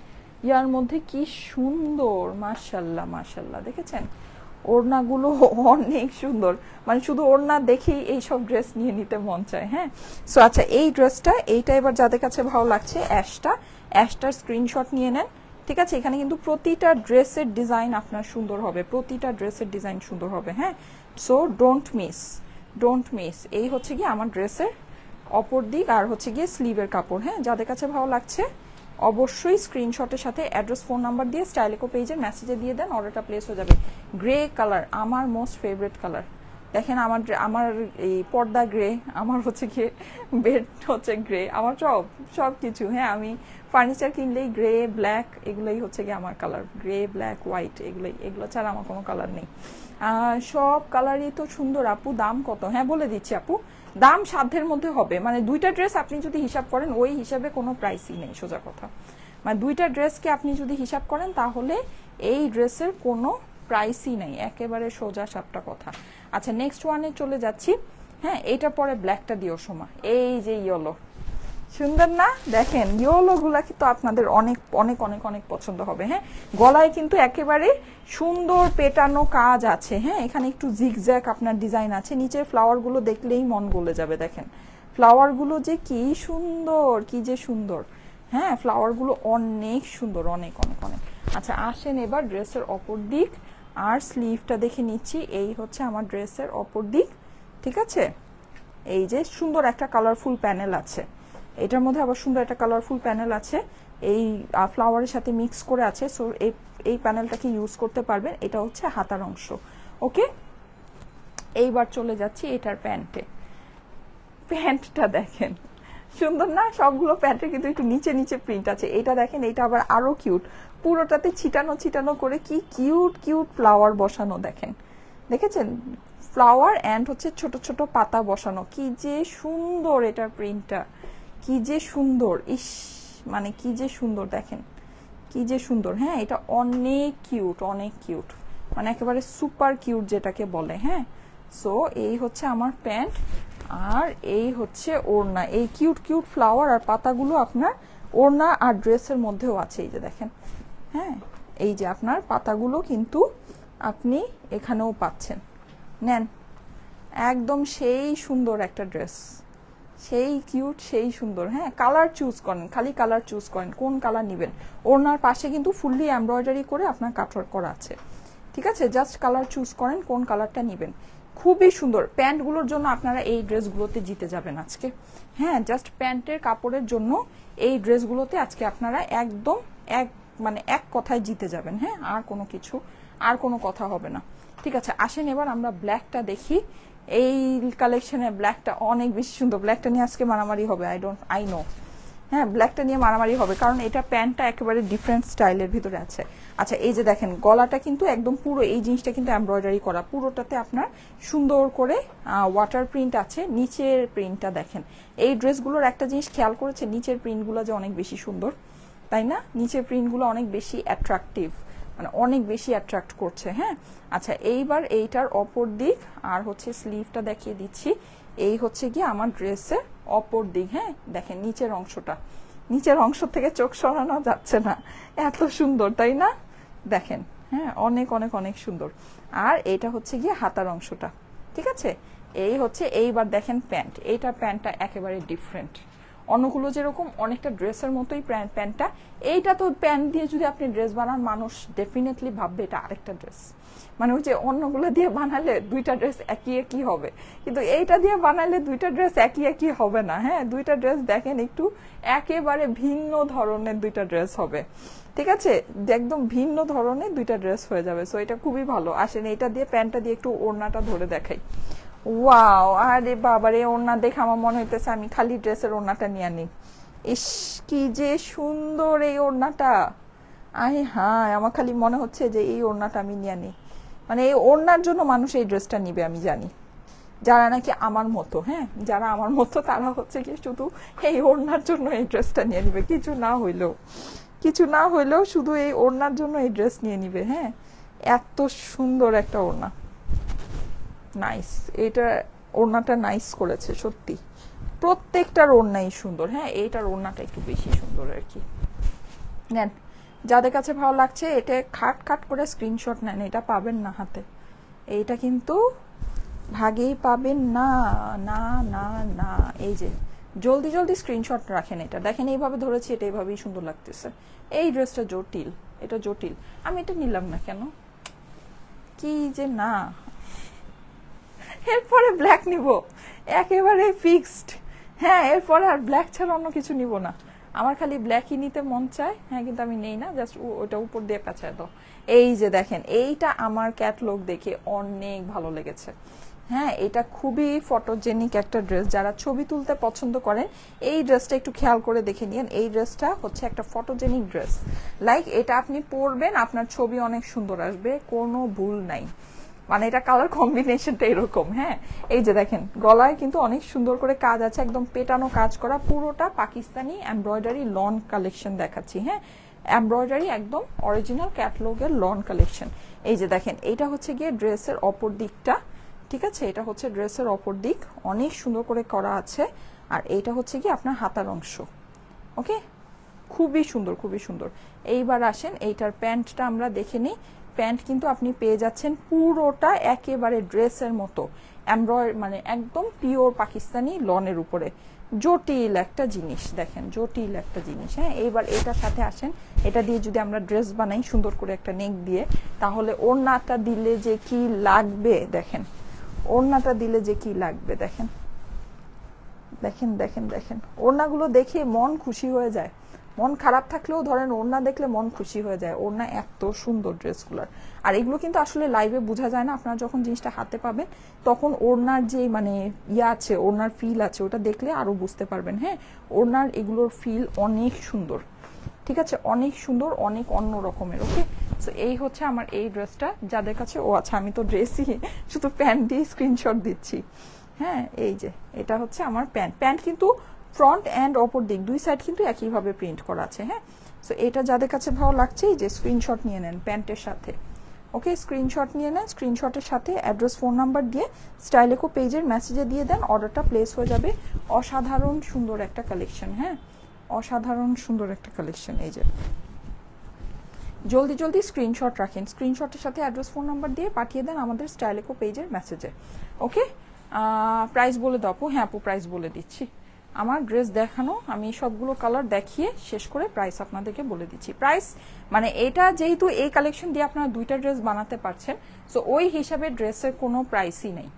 ইয়ার মধ্যে কি সুন্দর, মাশাল্লাহ মাশাল্লাহ। দেখেছেন ওড়নাগুলো অনেক সুন্দর, মানে শুধু ওড়না দেখেই এইসব ড্রেস নিয়ে নিতে মন চায়। হ্যাঁ, সো আচ্ছা এই ড্রেসটা, এইটা এবার যাদের কাছে ভালো লাগছে অ্যাশটার স্ক্রিনশট নিয়ে নেন। ঠিক আছে, এখানে কিন্তু প্রতিটা ড্রেসের ডিজাইন আপনার সুন্দর হবে, প্রতিটা ড্রেসের ডিজাইন সুন্দর হবে। হ্যাঁ, সো ডোন্ট মিস। এই হচ্ছে গিয়ে আমার ড্রেসের অপর দিক, আর হচ্ছে গিয়ে স্লিভের কাপড়। হ্যাঁ, যাদের কাছে ভালো লাগছে অবশ্যই স্ক্রিনশটের সাথে অ্যাড্রেস ফোন নাম্বার দিয়ে স্টাইলেকো পেজের মেসেজে দিয়ে দেন, অর্ডারটা প্লেস হয়ে যাবে। গ্রে কালার আমার মোস্ট ফেভারিট কালার। দেখেন আমার এই পর্দা গ্রে, আমার হচ্ছে গিয়ে বেড হচ্ছে গ্রে, আমার সব কিছু। হ্যাঁ, আমি ফার্নিচার কিনলেই গ্রে ব্ল্যাক এগুলোই হচ্ছে গিয়ে আমার কালার, গ্রে ব্ল্যাক হোয়াইট এগুলো ছাড়া আমার কোনো কালার নেই। সব কালারই তো সুন্দর। আপু দাম কত? হ্যাঁ বলে দিচ্ছি আপু, দাম সাধ্যের মধ্যে হবে। মানে দুইটা ড্রেস আপনি যদি হিসাব করেন ওই হিসাবে কোনো প্রাইসই নেই, সোজা কথা। মানে দুইটা ড্রেসকে আপনি যদি হিসাব করেন তাহলে এই ড্রেসের কোনো প্রাইসই নেই, একেবারে সোজা সাপটা কথা। আচ্ছা নেক্সট ওয়ানে চলে যাচ্ছি। হ্যাঁ, এইটা পরে ব্ল্যাকটা দিও সোমা। এই যে ইয়েলো, সুন্দর না? দেখেন ইয়েলো গুলা কিন্তু আপনাদের অনেক অনেক অনেক অনেক পছন্দ হবে। হ্যাঁ, গলায় কিন্তু একেবারে সুন্দর পেটানো কাজ আছে। হ্যাঁ, এখানে একটু জিগজ্যাগ আপনার ডিজাইন আছে, নিচের ফ্লাওয়ার গুলো দেখলেই মন গলে যাবে। দেখেন ফ্লাওয়ার গুলো যে কি সুন্দর, কি যে সুন্দর। হ্যাঁ, ফ্লাওয়ার গুলো অনেক সুন্দর, অনেক অনেক অনেক। আচ্ছা আসেন এবার ড্রেসের অপর দিক আর স্লিভটা দেখে নিচ্ছি। এই হচ্ছে আমার ড্রেসের অপর দিক। ঠিক আছে, এই যে সুন্দর একটা কালারফুল প্যানেল আছে, এটার মধ্যে আবার সুন্দর একটা কালারফুল প্যানেল আছে, এই ফ্লাওয়ারের সাথে মিক্স করে আছে। সো এই প্যানেলটাকে ইউজ করতে পারবেন। এটা হচ্ছে হাতার অংশ। ওকে, এইবার চলে যাচ্ছি এটার প্যান্টটা দেখেন সুন্দর না? সবগুলো প্যান্টে কিন্তু একটু নিচে নিচে প্রিন্ট আছে। এটা দেখেন, এটা আবার আরো কিউট, পুরোটাতে ছিটানো ছিটানো করে কি কিউট কিউট ফ্লাওয়ার বসানো। দেখেন, দেখেছেন ফ্লাওয়ার অ্যান্ড হচ্ছে ছোট ছোট পাতা বসানো, কি যে সুন্দর এটার প্রিন্টটা, কি যে সুন্দর। ইস, মানে কি যে সুন্দর, দেখেন কি যে সুন্দর। হ্যাঁ, এটা অনেক কিউট, অনেক কিউট, মানে একেবারে সুপার কিউট যেটাকে বলে। হ্যাঁ, সো এই হচ্ছে আমার প্যান্ট, আর এই হচ্ছে ওড়না। এই কিউট কিউট ফ্লাওয়ার আর পাতাগুলো আপনার ওড়না আর ড্রেসের মধ্যেও আছে। এই যে দেখেন, হ্যাঁ এই যে আপনার পাতাগুলো কিন্তু আপনি এখানেও পাচ্ছেন। নেন, একদম সেই সুন্দর একটা ড্রেস, সেই কিউট, সেই সুন্দর। হ্যাঁ, কালার চুজ করেন, খালি কালার চুজ করেন কোন কালার নেবেন। ওড়নার পাশে কিন্তু ফুললি এমব্রয়ডারি করে আপনার কাটওয়ার্ক করা আছে। ঠিক আছে, জাস্ট কালার চুজ করেন কোন কালারটা নেবেন। খুবই সুন্দর। প্যান্টগুলোর জন্য আপনারা এই ড্রেসগুলোতে জিতে যাবেন আজকে। হ্যাঁ, জাস্ট প্যান্টের কাপড়ের জন্য এই ড্রেসগুলোতে আজকে আপনারা একদম এক কথায় জিতে যাবেন। হ্যাঁ, আর কোনো কিছু, আর কোনো কথা হবে না। ঠিক আছে, আসেন এবার আমরা ব্ল্যাকটা দেখি। এই কালেকশনের ব্ল্যাকটা অনেক বেশি সুন্দর। ব্ল্যাকটা নিয়ে আজকে মারামারি হবে, আই নো। হ্যাঁ ব্ল্যাকটা নিয়ে মারামারি হবে, কারণ এটা প্যান্টটা একেবারে ডিফারেন্ট স্টাইলের ভিতরে আছে। আচ্ছা এই যে দেখেন গলাটা কিন্তু একদম পুরো এই জিনিসটা কিন্তু এমব্রয়ডারি করা, পুরোটাতে আপনার সুন্দর করে ওয়াটার প্রিন্ট আছে। নিচের প্রিন্টটা দেখেন, এই ড্রেসগুলোর একটা জিনিস খেয়াল করেছে, নিচের প্রিন্টগুলো যে অনেক বেশি সুন্দর, তাই না? নিচের প্রিন্টগুলো অনেক বেশি অ্যাট্রাকটিভ, মানে অনেক বেশি অ্যাট্রাক্ট করছে। হ্যাঁ আচ্ছা এইবার এইটার অপর দিক আর হচ্ছে স্লিভটা দেখিয়ে দিচ্ছি। এই হচ্ছে গিয়ে আমার ড্রেসের অপর দিক। হ্যাঁ দেখেন নিচের অংশটা, নিচের অংশ থেকে চোখ সরানো যাচ্ছে না, এত সুন্দর তাই না? দেখেন হ্যাঁ অনেক অনেক অনেক সুন্দর। আর এটা হচ্ছে গিয়ে হাতার অংশটা, ঠিক আছে? এই হচ্ছে এইবার দেখেন প্যান্ট, এইটা প্যান্টটা একেবারে ডিফারেন্ট। অন্যগুলো যেরকম অনেকটা ড্রেসের মতোই প্যান্টটা, এইটা তো প্যান্ট দিয়ে যদি আপনি ড্রেস বানান মানুষ ডেফিনেটলি ভাববে এটা আরেকটা ড্রেস, মানে ওই যে অন্যগুলো দিয়ে বানালে দুইটা ড্রেস একই একই হবে, কিন্তু এইটা দিয়ে বানালে দুইটা ড্রেস একই একই হবে না। হ্যাঁ দুইটা ড্রেস দেখেন একটু একেবারে ভিন্ন ধরনের দুইটা ড্রেস হবে, ঠিক আছে? একদম ভিন্ন ধরনের দুইটা ড্রেস হয়ে যাবে। সো এটা খুবই ভালো। আসেন এটা দিয়ে প্যান্টটা দিয়ে একটু ওড়নাটা ধরে দেখাই। ওয়াও, আরে বাবারে ওড়না দেখে আমার মনে হইতেছে আমি খালি ড্রেসের ওড়নাটা নিয়ে নিই। ইস কি যে সুন্দর এই ওড়নাটা, আরে হ্যাঁ আমার খালি মনে হচ্ছে যে এই ওড়নাটা আমি নিয়ে নিই, মানে এই ওড়নার জন্য মানুষ এই ড্রেসটা নিবে আমি জানি। যারা নাকি আমার মতো, হ্যাঁ যারা আমার মতো তারা হচ্ছে কি শুধু এই ওড়নার জন্য এই ড্রেসটা নিয়ে নিবে, কিছু না হইলেও শুধু এই ওড়নার জন্য এই ড্রেস নিয়ে নিবে। হ্যাঁ এত সুন্দর একটা ওড়না, নাইস। এটা ওড়নাটা নাইস করেছে সত্যি, প্রত্যেকটার ওড়নাই সুন্দর। হ্যাঁ এইটার ওড়নাটা একটু বেশি সুন্দর আর কি। নেন যাদের কাছে ভালো লাগছে এটা খাট খাট করে স্ক্রিনশট নেন, এটা পাবেন না হাতে, এইটা কিন্তু ভাগেই পাবেন না, না না না। এই যে জলদি জলদি স্ক্রিনশট রাখেন। এটা দেখেন এইভাবে ধরেছি, এটা এইভাবেই সুন্দর লাগতেছে। এই ড্রেসটা জটিল, এটা জটিল, আমি এটা নিলাম না কেন, কি যে না। এরপরে ব্ল্যাক নিব একেবারে ফিক্সড। হ্যাঁ এরপরে আর ব্ল্যাক ছাড়া অন্য কিছু নিব না, আমার খালি ব্ল্যাকই নিতে মন চায়। হ্যাঁ কিন্তু আমি নেই না, জাস্ট ওটা উপর দিয়ে পেঁচায় দাও। এই যে দেখেন এইটা আমার ক্যাটলগ দেখে অনেক ভালো লেগেছে। হ্যাঁ এটা খুবই ফটোজেনিক একটা ড্রেস, যারা ছবি তুলতে পছন্দ করেন এই ড্রেসটা একটু খেয়াল করে দেখে নিন। এই ড্রেসটা হচ্ছে একটা ফটোজেনিক ড্রেস, লাইক এটা আপনি পরবেন আপনার ছবি অনেক সুন্দর আসবে, কোনো ভুল নাই, মানে এটা কালার কম্বিনেশনটা এরকম। হ্যাঁ এই যে দেখেন গলায় কিন্তু অনেক সুন্দর করে কাজ আছে, একদম পেটানো কাজ করা, পুরোটা পাকিস্তানি এমব্রয়ডারি লন কালেকশন দেখাচ্ছি। হ্যাঁ এমব্রয়ডারি একদম অরিজিনাল ক্যাটলগের লন কালেকশন। এই যে দেখেন এইটা হচ্ছে গিয়ে ড্রেসের অপর দিকটা, ঠিক আছে? এটা হচ্ছে ড্রেসের অপর দিক, অনেক সুন্দর করে করা আছে। আর এইটা হচ্ছে কি আপনার হাতার অংশ। ওকে খুবই সুন্দর, খুবই সুন্দর। এইবার আসেন এইটার প্যান্টটা আমরা দেখে নিই। প্যান্ট কিন্তু আপনি পেয়ে যাচ্ছেন পুরোটা একেবারে ড্রেসের মতো মানে একদম পিওর পাকিস্তানি লনের উপরে। জটিল একটা জিনিস দেখেন, জটিল একটা জিনিস। হ্যাঁ এইবার এটার সাথে আসেন, এটা দিয়ে যদি আমরা ড্রেস বানাই সুন্দর করে একটা নেক দিয়ে, তাহলে ওড়নাটা দিলে যে কি লাগবে দেখেন, ওড়নাটা দিলে যে কি লাগবে দেখেন, দেখেন দেখেন দেখেন। ওড়নাগুলো দেখে মন খুশি হয়ে যায়, মন খারাপ থাকলেও ধরেন ওড়না দেখলে মন খুশি হয়ে যায়। ওড়না এত সুন্দর ড্রেসগুলোর, আর এগুলো কিন্তু আসলে লাইভে বোঝা যায় না, আপনারা যখন জিনিসটা হাতে পাবেন তখন ওড়নার যে মানে ইয়ে আছে, ওড়নার ফিল আছে, ওটা দেখলে আরো বুঝতে পারবেন। হ্যাঁ ওড়নার এগুলোর ফিল অনেক সুন্দর, ঠিক আছে? অনেক সুন্দর, অনেক অন্য রকমের। ওকে সো এই হচ্ছে আমার এই ড্রেসটা। যাদের কাছে আচ্ছা আমি তো ড্রেসই শুধু প্যান্ট দিয়ে স্ক্রিনশট দিচ্ছি। হ্যাঁ এই যে এটা হচ্ছে আমার প্যান্ট কিন্তু ফ্রন্ট এন্ড অপর দিক দুই সাইড কিন্তু একইভাবে প্রিন্ট করা আছে। হ্যাঁ সো এটা যাদের কাছে ভালো লাগছে এই যে স্ক্রিনশট নিয়ে নেন প্যান্টের সাথে। ওকে স্ক্রিনশট নিয়ে নেন, স্ক্রিনশটের সাথে অ্যাড্রেস ফোন নাম্বার দিয়ে স্টাইলেকো পেজের মেসেজে দিয়ে দেন, অর্ডারটা প্লেস হয়ে যাবে। অসাধারণ সুন্দর একটা কালেকশন। হ্যাঁ অসাধারণ সুন্দর একটা কালেকশন। এই যে জলদি জলদি স্ক্রিনশট রাখেন, স্ক্রিনশটের সাথে অ্যাড্রেস ফোন নাম্বার দিয়ে পাঠিয়ে দেন আমাদের স্টাইলেকো পেজের মেসেজে। ওকে প্রাইস বলে দাও আপু? হ্যাঁ আপু প্রাইস বলে দিচ্ছি। আমার ড্রেস দেখানো আমি সবগুলো কালার দেখিয়ে শেষ করে প্রাইস আপনাদেরকে বলে দিচ্ছি। প্রাইস মানে এটা যেহেতু এই কালেকশন দিয়ে আপনারা দুইটা ড্রেস বানাতে পারছেন, সো ওই হিসাবে ড্রেসের কোনো প্রাইসই নেই।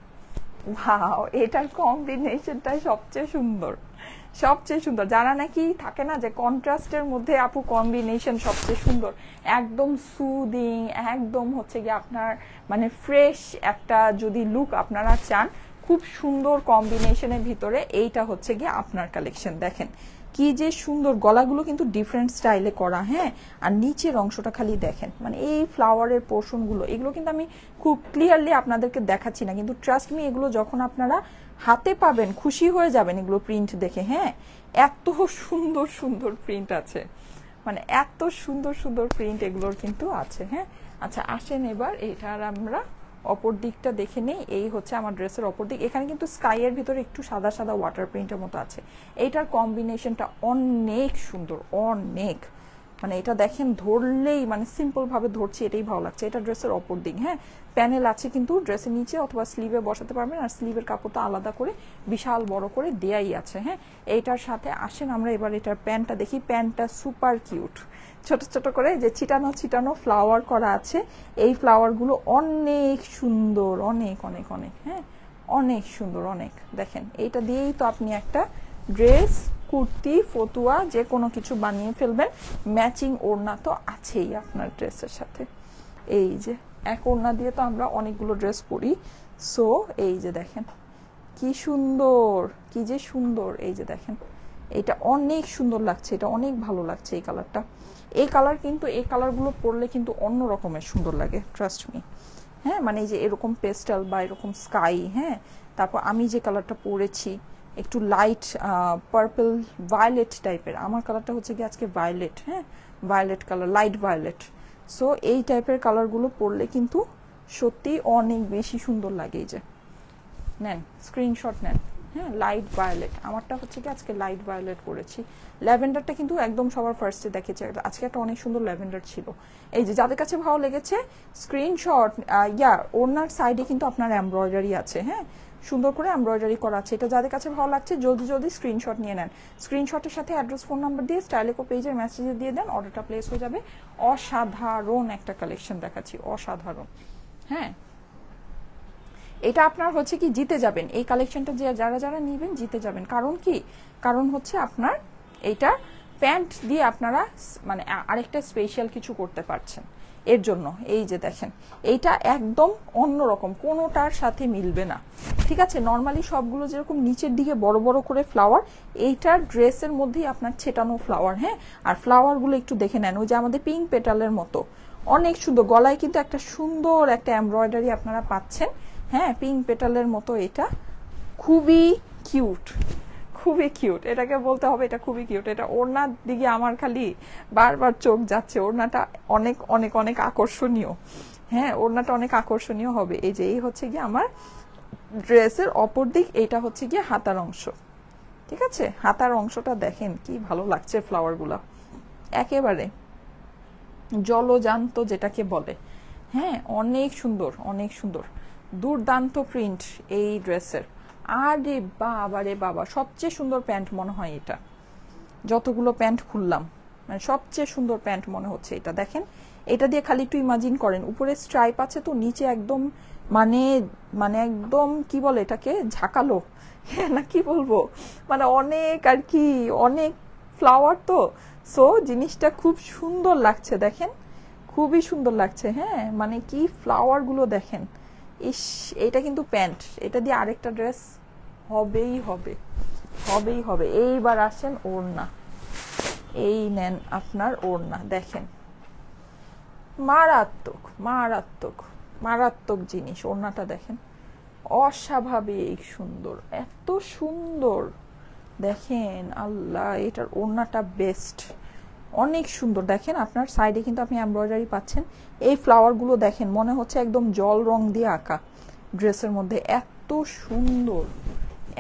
ওয়াও এটার কম্বিনেশনটাই সবচেয়ে সুন্দর, সবচেয়ে সুন্দর। যারা নাকি থাকে না যে কন্ট্রাস্টের মধ্যে আপু কম্বিনেশন সবচেয়ে সুন্দর, একদম সুদিং, একদম হচ্ছে গিয়ে আপনার মানে ফ্রেশ একটা যদি লুক আপনারা চান, খুব সুন্দর কম্বিনেশনের ভিতরে এইটা হচ্ছে গিয়ে আপনার কালেকশন। দেখেন কি যে সুন্দর, গলাগুলো কিন্তু ডিফারেন্ট স্টাইলে করা, হ্যাঁ। আর নিচের অংশটা খালি দেখেন, মানে এই ফ্লাওয়ারের পোর্শনগুলো, এগুলো কিন্তু আমি খুব ক্লিয়ারলি আপনাদেরকে দেখাচ্ছি না, কিন্তু ট্রাস্ট মি এগুলো যখন আপনারা হাতে পাবেন খুশি হয়ে যাবেন এগুলো প্রিন্ট দেখে, হ্যাঁ। এত সুন্দর সুন্দর প্রিন্ট আছে, মানে এত সুন্দর সুন্দর প্রিন্ট এগুলোর কিন্তু আছে, হ্যাঁ। আচ্ছা আসেন এবার এটার আমরা অপর দিকটা দেখে নেই। এই হচ্ছে আমার ড্রেসের অপর দিক। এখানে কিন্তু স্কাইয়ের ভিতরে একটু সাদা সাদা ওয়াটার প্রিন্টের মতো আছে। এইটার কম্বিনেশনটা অনেক সুন্দর, অনেক, মানে এটা দেখেন ধরলেই, মানে সিম্পল ভাবে ধরছি এটাই ভালো লাগছে। এটা ড্রেসের অপর দিক, হ্যাঁ। প্যানেল আছে কিন্তু ড্রেসের নিচে, অথবা স্লিভে বসাতে পারবেন, আর স্লিভের কাপড়টা আলাদা করে বিশাল বড় করে দেয়াই আছে, হ্যাঁ। এইটার সাথে আসেন আমরা এবার এটার প্যান্টটা দেখি। প্যান্টটা সুপার কিউট, ছোট ছোট করে যে ছিটানো ছিটানো ফ্লাওয়ার করা আছে, এই ফ্লাওয়ারগুলো অনেক সুন্দর, অনেক অনেক অনেক, হ্যাঁ, অনেক সুন্দর, অনেক। দেখেন এইটা দিয়েই তো আপনি একটা ড্রেস, কুর্তি, ফতুয়া যে কোনো কিছু বানিয়ে ফেলবেন। ম্যাচিং ওড়না তো আছেই আপনার ড্রেসের সাথে। এই যে এক ওড়না দিয়ে তো আমরা অনেকগুলো ড্রেস পরি। সো এই যে দেখেন কি সুন্দর, কি যে সুন্দর, এই যে দেখেন এটা অনেক সুন্দর লাগছে, এটা অনেক ভালো লাগছে এই কালারটা। এই কালার কিন্তু, এই কালারগুলো পরলে কিন্তু অন্য রকমের সুন্দর লাগে, ট্রাস্ট মি, হ্যাঁ। মানে এই যে এরকম পেস্টাল বা এরকম স্কাই, হ্যাঁ। তারপর আমি যে কালারটা পরেছি একটু লাইট পার্পল ভায়োলেট টাইপের, আমার কালারটা হচ্ছে কি আজকে ভায়োলেট, হ্যাঁ, violet colour, light violet. So এই টাইপের কালারগুলো পরলে কিন্তু সত্যি অনেক বেশি সুন্দর লাগে। এই যে নেন, স্ক্রিনশট নেন, হ্যাঁ। লাইট ভায়োলেট, আমারটা হচ্ছে কি আজকে লাইট ভায়োলেট করেছি। ল্যাভেন্ডারটা কিন্তু একদম সবার ফার্স্টে দেখেছি, আজকে একটা অনেক সুন্দর ল্যাভেন্ডার ছিল। এই যে যাদের কাছে ভালো লেগেছে স্ক্রিনশট, ওনার সাইডে কিন্তু আপনার এমব্রয়ডারি আছে, হ্যাঁ, সুন্দর করে এমব্রয়ডারি করা আছে। এটা যাদের কাছে ভালো লাগছে জলদি জলদি স্ক্রিনশট নিয়ে নেন। স্ক্রিনশটের সাথে অ্যাড্রেস, ফোন নাম্বার দিয়ে স্টাইলেকো পেজের মেসেজে দিয়ে দেন, অর্ডারটা প্লেস হয়ে যাবে। অসাধারণ একটা কালেকশন দেখাচ্ছি, অসাধারণ, হ্যাঁ। এটা আপনার হচ্ছে কি জিতে যাবেন, এই কালেকশনটা যে যারা যারা নেবেন জিতে যাবেন। কারণ কি, কারণ হচ্ছে আপনার এইটা প্যান্ট দিয়ে আপনারা মানে আরেকটা স্পেশাল কিছু করতে পারছেন এর জন্য। এই যে দেখেন এইটা একদম অন্যরকম, কোনোটার সাথে মিলবে না, ঠিক আছে। নর্মালি সবগুলো যেরকম নিচের দিকে বড় বড় করে ফ্লাওয়ার, এইটার ড্রেসের মধ্যেই আপনার ছেটানো ফ্লাওয়ার, হ্যাঁ। আর ফ্লাওয়ারগুলো একটু দেখে নেন, ওই যে আমাদের পিঙ্ক পেটালের মতো, অনেক সুন্দর। গলায় কিন্তু একটা সুন্দর একটা এমব্রয়ডারি আপনারা পাচ্ছেন, হ্যাঁ, পিঙ্ক পেটালের মতো। এটা খুবই কিউট, খুবই কিউট, এটাকে বলতে হবে এটা খুবই কিউট। এটা ওড়নার দিকে আমার খালি বারবার চোখ যাচ্ছে, ওড়নাটা অনেক অনেক অনেক আকর্ষণীয়, হ্যাঁ, ওড়নাটা অনেক আকর্ষণীয় হবে। এই যে এই হচ্ছে গিয়ে আমার ড্রেসের অপর দিক, এইটা হচ্ছে গিয়ে হাতার অংশ, ঠিক আছে। হাতার অংশটা দেখেন কি ভালো লাগছে, ফ্লাওয়ারগুলো একেবারে জলজান্ত যেটাকে বলে, হ্যাঁ, অনেক সুন্দর, অনেক সুন্দর, দুর্দান্ত প্রিন্ট এই ড্রেসের। আরে বাবা রে বাবা, সবচেয়ে সুন্দর প্যান্ট মনে হয় এটা, যতগুলো প্যান্ট খুললাম মানে সবচেয়ে সুন্দর প্যান্ট মনে হচ্ছে এটা। দেখেন এটা দিয়ে খালি একটু ইমাজিন করেন, উপরে স্ট্রাইপ আছে তো, নিচে একদম মানে মানে একদম কি বলে এটাকে, ঝাঁকালো, হ্যাঁ, না কি বলবো, মানে অনেক আর কি, অনেক ফ্লাওয়ার তো। সো জিনিসটা খুব সুন্দর লাগছে, দেখেন খুবই সুন্দর লাগছে, হ্যাঁ। মানে কি ফ্লাওয়ার গুলো দেখেন, ইস। এটা কিন্তু প্যান্ট, এটা দিয়ে আরেকটা ড্রেস হবেই হবে, হবেই হবে। এইবার আসেন ওড়না, এই নেন আপনার ওড়না, দেখেন মারাত্মক মারাত্মক মারাত্মক জিনিস। ওড়নাটা দেখেন অস্বাভাবিক সুন্দর, এত সুন্দর, দেখেন আল্লাহ, এটার ওড়নাটা বেস্ট, অনেক সুন্দর। দেখেন আপনার সাইডে কিন্তু আপনি এমব্রয়ডারি পাচ্ছেন, এই ফ্লাওয়ারগুলো দেখেন মনে হচ্ছে একদম জল রং দিয়ে আঁকা ড্রেসের মধ্যে, এত সুন্দর,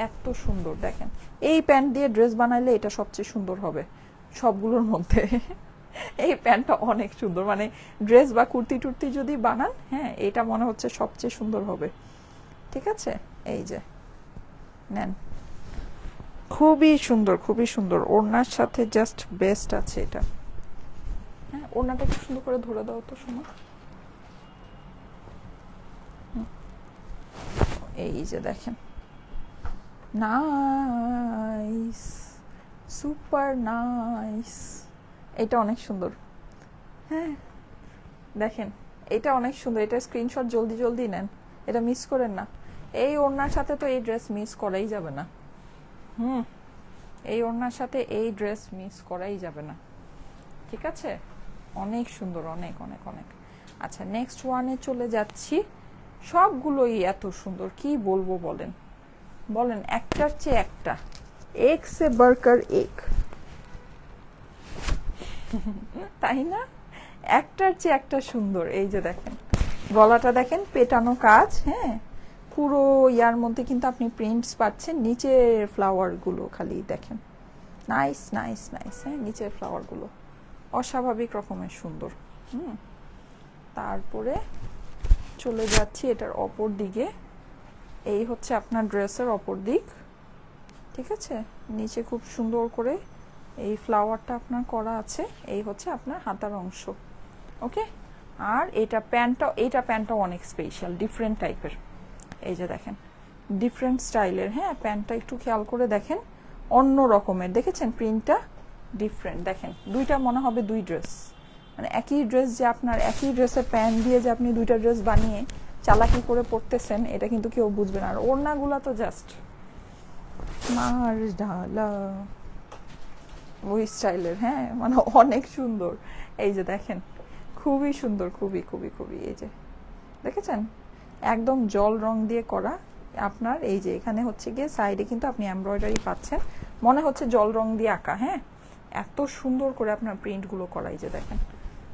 এত সুন্দর। দেখেন এই প্যান্ট দিয়ে ড্রেস বানাইলে এটা সবচেয়ে সুন্দর হবে সবগুলোর মধ্যে। এই প্যান্টটা অনেক সুন্দর, মানে ড্রেস বা কুর্তি টুর্তি যদি বানান, হ্যাঁ, এটা মনে হচ্ছে সবচেয়ে সুন্দর হবে, ঠিক আছে। এই যে নেন, খুবই সুন্দর, খুবই সুন্দর, ওড়নার সাথে জাস্ট বেস্ট আছে এটা, হ্যাঁ। ওড়নাটা একটু সুন্দর করে ধরে দাও তো শোনো, এই যে দেখেন, নাইস, সুপার নাইস, এটা অনেক সুন্দর, হ্যাঁ। দেখেন এটা অনেক সুন্দর, এটা স্ক্রিনশট জলদি জলদি নেন, এটা মিস করেন না। এই ওড়নার সাথে তো এই ড্রেস মিস করাই যাবে না, এই ওড়নার সাথে এই ড্রেস মিস করাই যাবে না, ঠিক আছে? অনেক সুন্দর, অনেক অনেক অনেক। আচ্ছা, নেক্সট ওয়ানে চলে যাচ্ছি। সবগুলোই এত সুন্দর, কি বলবো বলেন বলেন, একটার চেয়ে একটা, এক সে বার্কার এক, তাই না? একটার চেয়ে একটা সুন্দর। এই যে দেখেন গলাটা দেখেন, পেটানো কাজ, হ্যাঁ, পুরো ইয়ার মধ্যে কিন্তু আপনি প্রিন্টস পাচ্ছেন। নিচের ফ্লাওয়ার গুলো খালি দেখেন, নাইস নাইস নাইস, হ্যাঁ, নিচের ফ্লাওয়ার গুলো অস্বাভাবিক রকমের সুন্দর। তারপরে চলে যাচ্ছি এটার অপর দিকে। এই হচ্ছে আপনার ড্রেসের অপর দিক, ঠিক আছে? নিচে খুব সুন্দর করে এই ফ্লাওয়ারটা আপনার করা আছে। এই হচ্ছে আপনার হাতার অংশ, ওকে? আর এটা প্যান্টটাও অনেক স্পেশাল, ডিফারেন্ট টাইপের। এই যে দেখেন ডিফারেন্ট স্টাইলের, হ্যাঁ, প্যান্টটা একটু খেয়াল করে দেখেন, অন্য রকমের, দেখেছেন প্রিন্টটা ডিফারেন্ট। দেখেন দুইটা মনে হবে দুই ড্রেস, মানে একই ড্রেস, যে আপনার একই ড্রেসের প্যান্ট দিয়ে যে আপনি দুইটা ড্রেস বানিয়ে চালাকি করে পড়তেছেন, এটা কিন্তু কেউ বুঝবে না। আর ওড়নাগুলো তো জাস্ট মার ঢালা ওই স্টাইলের, হ্যাঁ, মানে অনেক সুন্দর। এই যে দেখেন খুবই সুন্দর, খুবই খুবই খুবই। এই যে দেখেছেন একদম জল রং দিয়ে করা আপনার। এই যে এখানে হচ্ছে গিয়ে সাইডে কিন্তু আপনি এমব্রয়ডারি পাচ্ছেন, মনে হচ্ছে জল রং দিয়ে আঁকা, হ্যাঁ, এত সুন্দর করে আপনার প্রিন্টগুলো করা। এই যে দেখেন,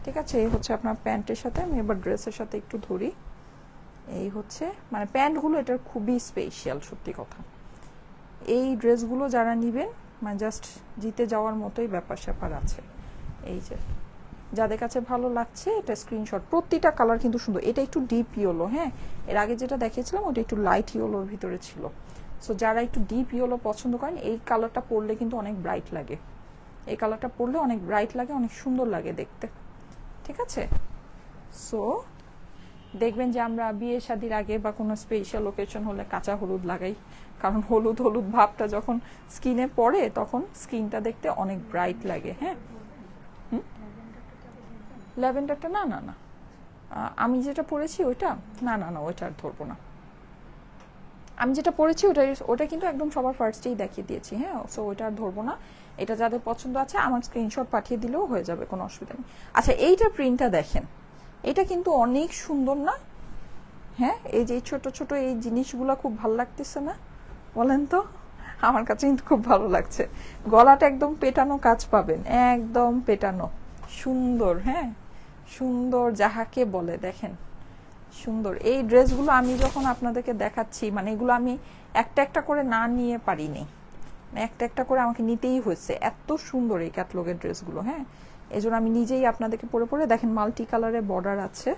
ঠিক আছে? এই হচ্ছে আপনার প্যান্টের সাথে, আমি এবার ড্রেসের সাথে একটু ধরি। এই হচ্ছে মানে প্যান্টগুলো এটার খুবই স্পেশাল, সত্যি কথা। এই ড্রেসগুলো যারা নিবেন, মানে জাস্ট জিতে যাওয়ার মতোই ব্যাপার স্যাপার আছে। এই যে যাদের কাছে ভালো লাগছে এটা স্ক্রিনশট। প্রতিটা কালার কিন্তু সুন্দর। এটা একটু ডিপ ইয়েলো, হ্যাঁ, এর আগে যেটা দেখিয়েছিলাম ওটা একটু লাইট ইয়েলোর ভিতরে ছিল। সো যারা একটু ডিপ ইয়েলো পছন্দ করেন, এই কালারটা পরলে কিন্তু অনেক ব্রাইট লাগে। এই কালারটা পরলে অনেক ব্রাইট লাগে, অনেক সুন্দর লাগে দেখতে, ঠিক আছে? সো দেখবেন যে আমরা বিয়ে শাদির আগে বা কোনো স্পেশাল ওকেশন হলে কাঁচা হলুদ লাগাই, কারণ হলুদ হলুদ ভাবটা যখন স্কিনে পড়ে তখন স্কিনটা দেখতে অনেক ব্রাইট লাগে। হ্যাঁ, ল্যাভেন্ডারটা না না না, আমি যেটা পরেছি ওইটা না না না, ওইটা আর ধরবো না। আমি যেটা পরেছি ওটা কিন্তু একদম সবার ফার্স্টেই দেখিয়ে দিয়েছি। হ্যাঁ, সো ওইটা আর ধরবো না। এটা যাদের পছন্দ আছে আমার স্ক্রিনশট পাঠিয়ে দিলেও হয়ে যাবে, কোনো অসুবিধা নেই। আচ্ছা, এইটার প্রিন্টটা দেখেন, এটা কিন্তু অনেক সুন্দর না? হ্যাঁ, এই যে ছোট ছোট এই জিনিসগুলো খুব ভালো লাগতেছে না বলেন তো? আমার কাছে কিন্তু খুব ভালো লাগছে। গলাটা একদম পেটানো কাজ পাবেন, একদম পেটানো, সুন্দর। হ্যাঁ, সুন্দর যাহাকে বলে, দেখেন সুন্দর। এই ড্রেসগুলো আমি যখন আপনাদেরকে দেখাচ্ছি, মানে এগুলো আমি একটা একটা করে না নিয়ে পারিনি, একটা একটা করে আমাকে নিতেই হয়েছে, এত সুন্দর এই ক্যাটলগের ড্রেসগুলো। হ্যাঁ, এই জন্য আমি নিজেই আপনাদেরকে পরে পরে দেখেন, মাল্টি কালারের বর্ডার আছে,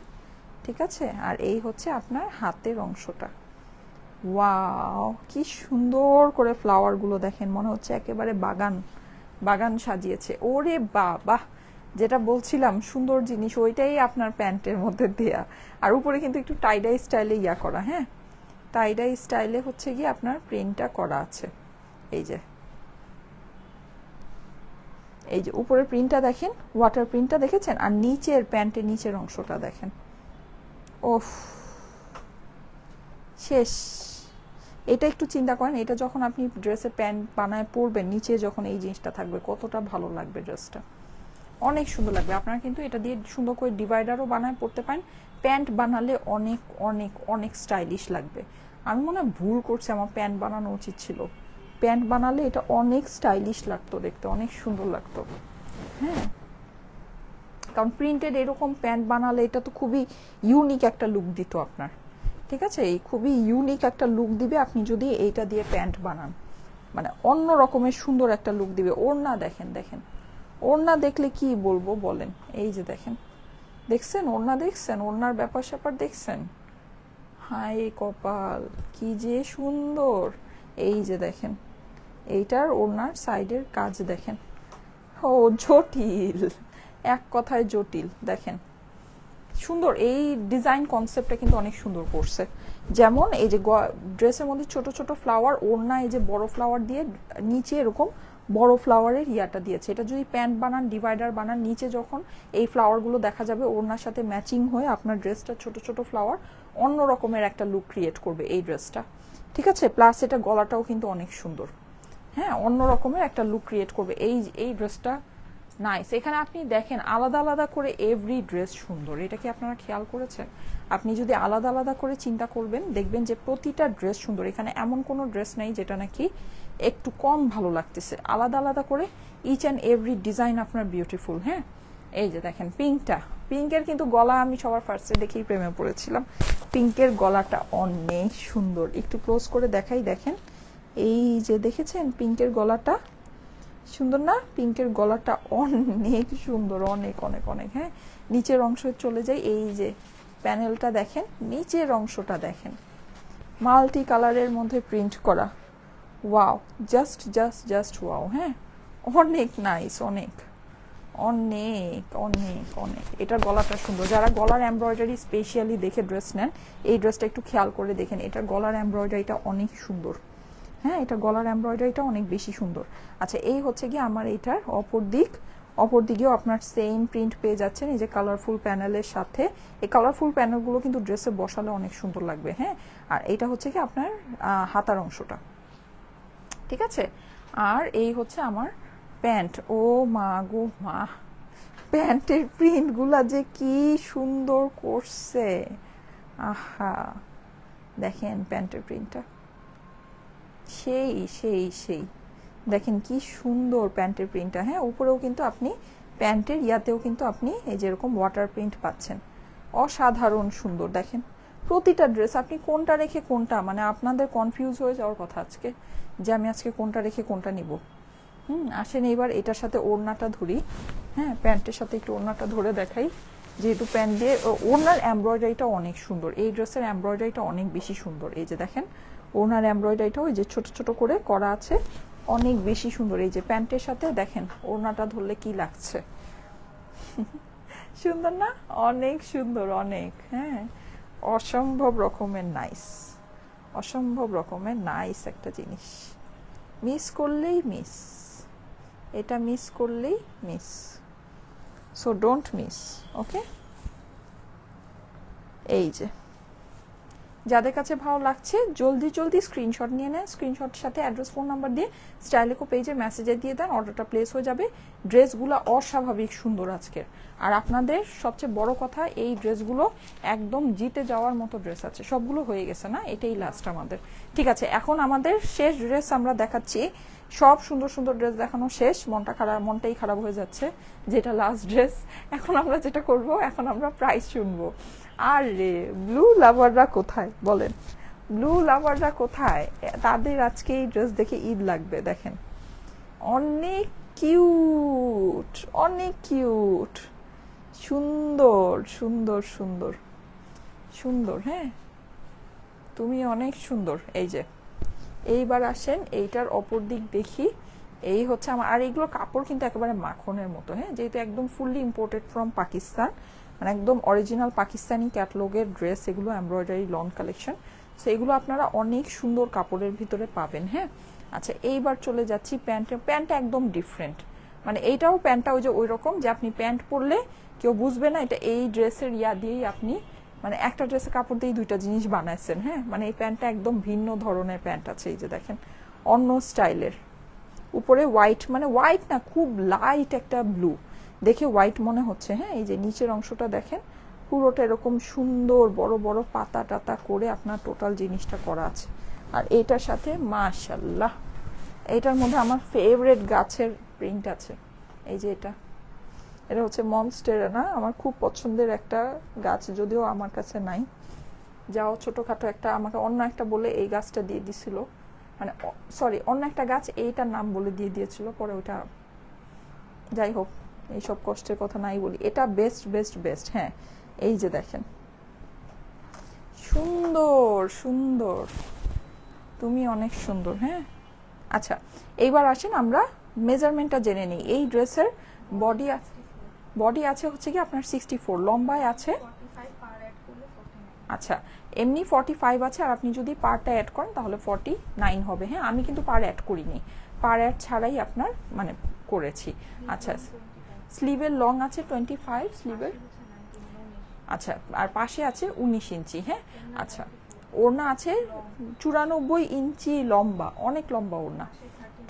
ঠিক আছে? আর এই হচ্ছে আপনার হাতের অংশটা। ওয়াও, কি সুন্দর করে ফ্লাওয়ার গুলো দেখেন, মনে হচ্ছে একেবারে বাগান বাগান সাজিয়েছে। ওরে বাবা, যেটা বলছিলাম সুন্দর জিনিস, ওইটাই আপনার প্যান্টের মধ্যে দেয়া। আর উপরে কিন্তু একটু টাইডাই স্টাইলে ইয়া করা। হ্যাঁ, টাইডাই স্টাইলে হচ্ছে গিয়ে আপনার প্রিন্টটা করা আছে। এই যে এই যে উপরের প্রিন্টটা দেখেন, ওয়াটার প্রিন্টটা দেখেছেন, আর নিচের প্যান্টের নিচের অংশটা দেখেন। ওফ, শেষ। এটা একটু চিন্তা করেন, এটা যখন আপনি ড্রেসে প্যান্ট বানায় পরবেন, নিচে যখন এই জিনিসটা থাকবে কতটা ভালো লাগবে, ড্রেসটা অনেক সুন্দর লাগবে। আপনারা কিন্তু এটা দিয়ে সুন্দর করে ডিভাইডারও বানায় পরতে পারেন। প্যান্ট বানালে অনেক অনেক অনেক স্টাইলিশ লাগবে। আমি মনে হয় ভুল করছি, আমার প্যান্ট বানানো উচিত ছিল। প্যান্ট বানালে এটা অনেক স্টাইলিশ লাগতো দেখতে, অনেক সুন্দর লাগতো। হ্যাঁ, কারণ প্রিন্টেড এরকম প্যান্ট বানালে এটা তো খুবই ইউনিক একটা লুক দিত আপনার, ঠিক আছে? এই খুবই ইউনিক একটা লুক দিবে আপনি যদি এইটা দিয়ে প্যান্ট বানান, মানে অন্য রকমের সুন্দর একটা লুক দিবে। ওড়না দেখেন, দেখেন ওড়না দেখলে কি বলবো বলেন। এই যে দেখেন, দেখছেন ওড়না, দেখছেন ওড়নার ব্যাপার স্যাপার দেখছেন, হাই কপাল, কি যে সুন্দর। এই যে দেখেন, এইটার ওড়নার সাইডের কাজ দেখেন, ও জটিল, এক কথায় জটিল। দেখেন সুন্দর, এই ডিজাইন কনসেপ্টটা কিন্তু অনেক সুন্দর করছে। যেমন এই যে ড্রেসের মধ্যে ছোট ছোট ফ্লাওয়ার, ওড়না এই যে বড় ফ্লাওয়ার দিয়ে, নিচে এরকম বড় ফ্লাওয়ারের ইয়াটা দিয়েছে। এটা যদি প্যান্ট বানান, ডিভাইডার বানান, নিচে যখন এই ফ্লাওয়ারগুলো দেখা যাবে ওড়নার সাথে ম্যাচিং হয়ে আপনার ড্রেসটা ছোট ছোট ফ্লাওয়ার অন্য রকমের একটা লুক ক্রিয়েট করবে এই ড্রেসটা, ঠিক আছে? প্লাস এটা গলাটাও কিন্তু অনেক সুন্দর, হ্যাঁ, অন্য রকমের একটা লুক ক্রিয়েট করবে। এই ড্রেসটা নাইস। এখানে আপনি দেখেন আলাদা আলাদা করে এভরি ড্রেস সুন্দর। এটা কি আপনারা খেয়াল করেছেন? আপনি যদি আলাদা আলাদা করে চিন্তা করবেন দেখবেন যে প্রতিটা ড্রেস সুন্দর। এখানে এমন কোনো ড্রেস নেই যেটা নাকি একটু কম ভালো লাগতেছে। আলাদা আলাদা করে ইচ অ্যান্ড এভরি ডিজাইন আপনার বিউটিফুল। হ্যাঁ, এই যে দেখেন পিঙ্কটা, পিঙ্কের কিন্তু গলা আমি সবার ফার্স্টে দেখেই প্রেমে পড়েছিলাম। পিঙ্কের গলাটা অনেক সুন্দর, একটু ক্লোজ করে দেখাই। দেখেন এই যে দেখেছেন পিঙ্কের গলাটা সুন্দর না? পিঙ্কের গলাটা অনেক সুন্দর, অনেক অনেক অনেক। হ্যাঁ, নিচের অংশ চলে যায়, এই যে প্যানেলটা দেখেন, নিচের অংশটা দেখেন মাল্টি কালারের মধ্যে প্রিন্ট করা। Wow, just just just wow. হ্যাঁ, অনেক নাইস, অনেক অনেক অনেক অনেক। এটার গলাটা সুন্দর। যারা গলার এমব্রয়ডারি স্পেশালি দেখে ড্রেস নেন, এই ড্রেসটা একটু খেয়াল করে দেখেন। এটার গলার এমব্রয়ডারিটা অনেক সুন্দর। হ্যাঁ, এটা গলার এমব্রয়ডারিটা অনেক বেশি সুন্দর। আচ্ছা, এই হচ্ছে কি আমার এইটার অপর দিক। অপর দিকেও আপনার সেম প্রিন্ট পেয়ে যাচ্ছেন এই যে কালারফুল প্যানেলের সাথে। এই কালারফুল প্যানেলগুলো কিন্তু ড্রেসে বসালে অনেক সুন্দর লাগবে। হ্যাঁ, আর এটা হচ্ছে কি আপনার হাতার অংশটা, ঠিক আছে। আর এই হচ্ছে আমার প্যান্ট। ও মা গো মা, প্যান্টের প্রিন্টগুলা যে কি সুন্দর করছে। আহা, দেখেন প্যান্টের প্রিন্টটা সেই সেই সেই। দেখেন কি সুন্দর প্যান্টের প্রিন্টটা। হ্যাঁ, উপরেও কিন্তু আপনি প্যান্টের ইয়াতেও কিন্তু আপনি এই যেরকম ওয়াটার প্রিন্ট পাচ্ছেন। অসাধারণ সুন্দর। দেখেন প্রতিটা ড্রেস আপনি কোনটা রেখে কোনটা, মানে আপনাদের কনফিউজ হয়ে যাওয়ার কথা আজকে যে আমি আজকে কোনটা রেখে কোনটা নিব। আসেন এইবার এটার সাথে ওড়নাটা ধরি। হ্যাঁ, প্যান্টের সাথে একটু ওড়নাটা ধরে দেখাই, যেহেতু প্যান্ট দিয়ে ওড়নার এমব্রয়ডারিটা অনেক সুন্দর। এই ড্রেসের এমব্রয়ডারিটা অনেক বেশি সুন্দর। এই যে দেখেন ওড়নার এমব্রয়ডারিটা ওই যে ছোট ছোট করে করা আছে, অনেক বেশি সুন্দর। এই যে প্যান্টের সাথে দেখেন ওড়নাটা ধরলে কি লাগছে, সুন্দর না? অনেক সুন্দর, অনেক। হ্যাঁ, অসম্ভব রকমের নাইস, অসম্ভব রকমের নাইস একটা জিনিস। মিস করলেই মিস, এটা মিস করলেই মিস, সো ডোন্ট মিস। ওকে, এই যে যাদের কাছে ভালো লাগছে জলদি জলদি স্ক্রিনশট নিয়ে নেন। স্ক্রিনশটের সাথে অ্যাড্রেস, ফোন নাম্বার দিয়ে স্টাইলিকো পেজে মেসেজে দিয়ে দেন, অর্ডারটা প্লেস হয়ে যাবে। ড্রেসগুলো অস্বাভাবিক সুন্দর আজকের। আর আপনাদের সবচেয়ে বড় কথা, এই ড্রেসগুলো একদম জিতে যাওয়ার মতো ড্রেস আছে। সবগুলো হয়ে গেছে না, এটাই লাস্ট আমাদের। ঠিক আছে, এখন আমাদের শেষ ড্রেস আমরা দেখাচ্ছি। সব সুন্দর সুন্দর ড্রেস দেখানো শেষ, মনটাই খারাপ হয়ে যাচ্ছে যেটা লাস্ট ড্রেস। এখন আমরা যেটা করব, এখন আমরা প্রাইস শুনবো। আর রে, ব্লু লাভাররা কোথায় বলেন? ব্লু লাভাররা কোথায়? তাদের আজকে এই ড্রেস দেখে ঈদ লাগবে। দেখেন অনেক কিউট, অনেক কিউট, সুন্দর সুন্দর সুন্দর সুন্দর। হ্যাঁ, তুমি অনেক সুন্দর। এই যে এইবার আসেন এইটার অপর দিক দেখি। এই হচ্ছে আমার, আর এইগুলো কাপড় কিন্তু একেবারে মাখনের মতো। হ্যাঁ, যেহেতু একদম ফুললি ইম্পোর্টেড ফ্রম পাকিস্তান, মানে একদম অরিজিনাল পাকিস্তানি ক্যাটলগের ড্রেস এগুলো, এমব্রয়ডারি লং কালেকশন। সো এগুলো আপনারা অনেক সুন্দর কাপড়ের ভিতরে পাবেন। হ্যাঁ, আচ্ছা এইবার চলে যাচ্ছি প্যান্টে। প্যান্টটা একদম ডিফারেন্ট, মানে এইটাও প্যান্টটা ওই যে ওই রকম যে আপনি প্যান্ট পরলে কেউ বুঝবে না এটা এই ড্রেসের ইয়া দিয়েই আপনি, মানে একটা ড্রেসের কাপড় দিয়েই দুইটা জিনিস বানাইছেন। হ্যাঁ, মানে এই প্যান্টটা একদম ভিন্ন ধরনের প্যান্ট আছে। এই যে দেখেন অন্য স্টাইলের, উপরে হোয়াইট, মানে হোয়াইট না, খুব লাইট একটা ব্লু, দেখে হোয়াইট মনে হচ্ছে। হ্যাঁ, এই যে নিচের অংশটা দেখেন পুরোটা এরকম সুন্দর বড় বড় পাতা টাতা করে আপনার টোটাল জিনিসটা করা আছে। আর এটার সাথে মাশাল্লাহ, এইটার মধ্যে আমার ফেভারিট গাছের প্রিন্ট আছে। এই যে এটা হচ্ছে মনস্টেরা না, আমার খুব পছন্দের একটা গাছ, যদিও আমার কাছে নাই। যাও ছোটখাটো একটা আমাকে অন্য একটা বলে এই গাছটা দিয়ে দিছিল, মানে সরি অন্য একটা গাছ এইটার নাম বলে দিয়ে দিয়েছিল, পরে ওইটা, যাই হোক এইসব কষ্টের কথা নাই বলি। এটা বেস্ট বেস্ট বেস্ট। হ্যাঁ, এই যে দেখেন সুন্দর সুন্দর, তুমি অনেক সুন্দর। হ্যাঁ, আচ্ছা এইবার আসেন আমরা মেজারমেন্টটা জেনে নিই। এই ড্রেসের বডি আছে হচ্ছে কি আপনার 64, লম্বায় আছে, আচ্ছা এমনি 45 আছে, আর আপনি যদি পারটা অ্যাড করেন তাহলে 49 হবে। হ্যাঁ, আমি কিন্তু পার অ্যাড করিনি, পার অ্যাড ছাড়াই আপনার মানে করেছি। আচ্ছা, স্লিভের লং আছে 25 স্লিভের, আচ্ছা, আর পাশে আছে 19 ইঞ্চি। হ্যাঁ, আচ্ছা ওড়না আছে 94 ইঞ্চি লম্বা, অনেক লম্বা ওড়না,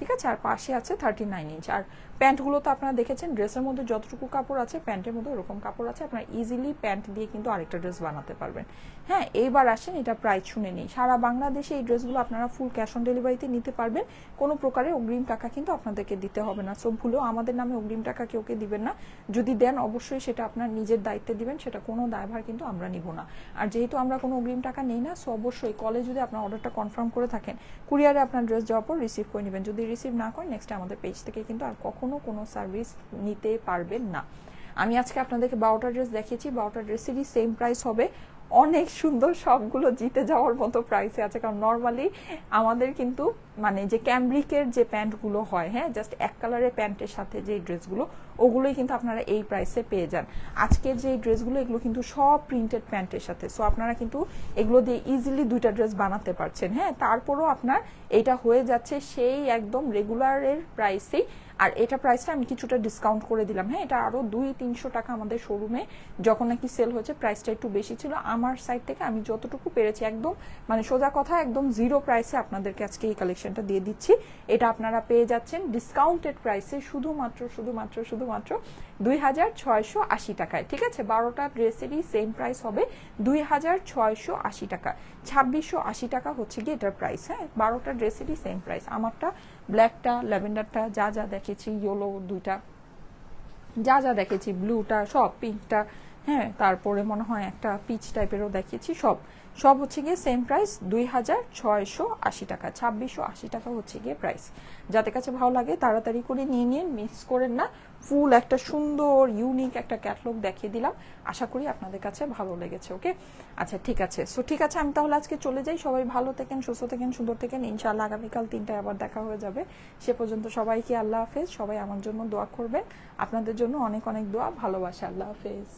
ঠিক আছে। আর পাশে আছে 39 ইঞ্চ। আর প্যান্টগুলো তো আপনারা দেখেছেন, ড্রেসের মধ্যে যতটুকু কাপড় আছে প্যান্টের মধ্যে ওরকম কাপড় আছে, আপনারা ইজিলি প্যান্ট দিয়ে কিন্তু আরেকটা ড্রেস বানাতে পারবেন। হ্যাঁ, এইবার আসেন এটা প্রাইস শুনে নিই। সারা বাংলাদেশে এই ড্রেসগুলো আপনারা ফুল ক্যাশ অন ডেলিভারিতে নিতে পারবেন, কোনো প্রকারের অগ্রিম টাকা কিন্তু আপনাদেরকে দিতে হবে না। সো ভুলেও আমাদের নামে অগ্রিম টাকা কেউ দিবেন না, যদি দেন অবশ্যই সেটা আপনার নিজের দায়িত্বে দিবেন, সেটা কোনো দায়ভার কিন্তু আমরা নিব না। আর যেহেতু আমরা কোনো অগ্রিম টাকা নেই না, সো অবশ্যই কলে যদি আপনার অর্ডারটা কনফার্ম করে থাকেন, কুরিয়ারে আপনার ড্রেস যাওয়ার পর রিসিভ করে নেবেন। যদি রিসিভ না করেন, নেক্সট আমাদের পেজ থেকে কিন্তু আর কখনো কোনো সার্ভিস নিতে পারবেন না। আমি আজকে আপনাদেরকে 12টা ড্রেস দেখিয়েছি, 12টা ড্রেসেরই সেম প্রাইস হবে, অনেক সুন্দর, সবগুলো জিতে যাওয়ার মতো প্রাইসে আছে। কারণ নর্মালি আমাদের কিন্তু মানে যে ক্যামব্রিকের যে প্যান্টগুলো হয়, হ্যাঁ, জাস্ট এক কালারের প্যান্টের সাথে যে ড্রেসগুলো, ওগুলোই কিন্তু আপনারা এই প্রাইসে পেয়ে যান। আজকের যে ড্রেসগুলো, এগুলো কিন্তু সব প্রিন্টেড প্যান্টের সাথে, সো আপনারা কিন্তু এগুলো দিয়ে ইজিলি 2টা ড্রেস বানাতে পারছেন। হ্যাঁ, তারপরও আপনার এটা হয়ে যাচ্ছে সেই একদম রেগুলারের প্রাইসেই। আর এটা প্রাইসটা আমি কিছুটা ডিসকাউন্ট করে দিলাম। হ্যাঁ, এটা আরো 200-300 টাকা আমাদের শোরুমে যখন নাকি সেল হয়েছে প্রাইসটা একটু বেশি ছিল। আমার সাইড থেকে আমি যতটুকু পেরেছি একদম মানে সোজা কথা একদম জিরো প্রাইসে আপনাদেরকে আজকে এই কালেকশনটা দিয়ে দিচ্ছি। এটা আপনারা পেয়ে যাচ্ছেন ডিসকাউন্টেড প্রাইসে শুধুমাত্র 2680 টাকায়। ঠিক আছে, 12টা ড্রেসেরই সেম প্রাইস হবে 2680 টাকা। 2680 টাকা হচ্ছে গিয়ে এটার প্রাইস। হ্যাঁ, 12টা ড্রেসেরই সেম প্রাইস। আমারটা ব্ল্যাকটা, ল্যাভেন্ডারটা, যা যা দেখেছি, ইয়েলো দুইটা, যা যা দেখেছি, ব্লুটা, সব পিঙ্কটা, হ্যাঁ, তারপরে মনে হয় একটা পিচ টাইপেরও দেখিয়েছি, সব হচ্ছে গিয়ে সেম প্রাইস 2680 টাকা। 2680 টাকা হচ্ছে গিয়ে প্রাইস। যাদের কাছে ভালো লাগে তাড়াতাড়ি করে নিয়ে নিন, মিস করেন না। ফুল একটা সুন্দর ইউনিক একটা ক্যাটালগ দেখিয়ে দিলাম, আশা করি আপনাদের কাছে ভালো লেগেছে। ওকে, আচ্ছা ঠিক আছে। সো ঠিক আছে, আমি তাহলে আজকে চলে যাই। সবাই ভালো থাকেন, সুস্থ থাকেন, সুন্দর থাকেন। ইনশাআল্লাহ আগামীকাল 3টায় আবার দেখা হয়ে যাবে। সে পর্যন্ত সবাইকে আল্লাহ হাফেজ। সবাই আমার জন্য দোয়া করবেন, আপনাদের জন্য অনেক অনেক দোয়া, ভালোবাসা। আল্লাহ হাফেজ।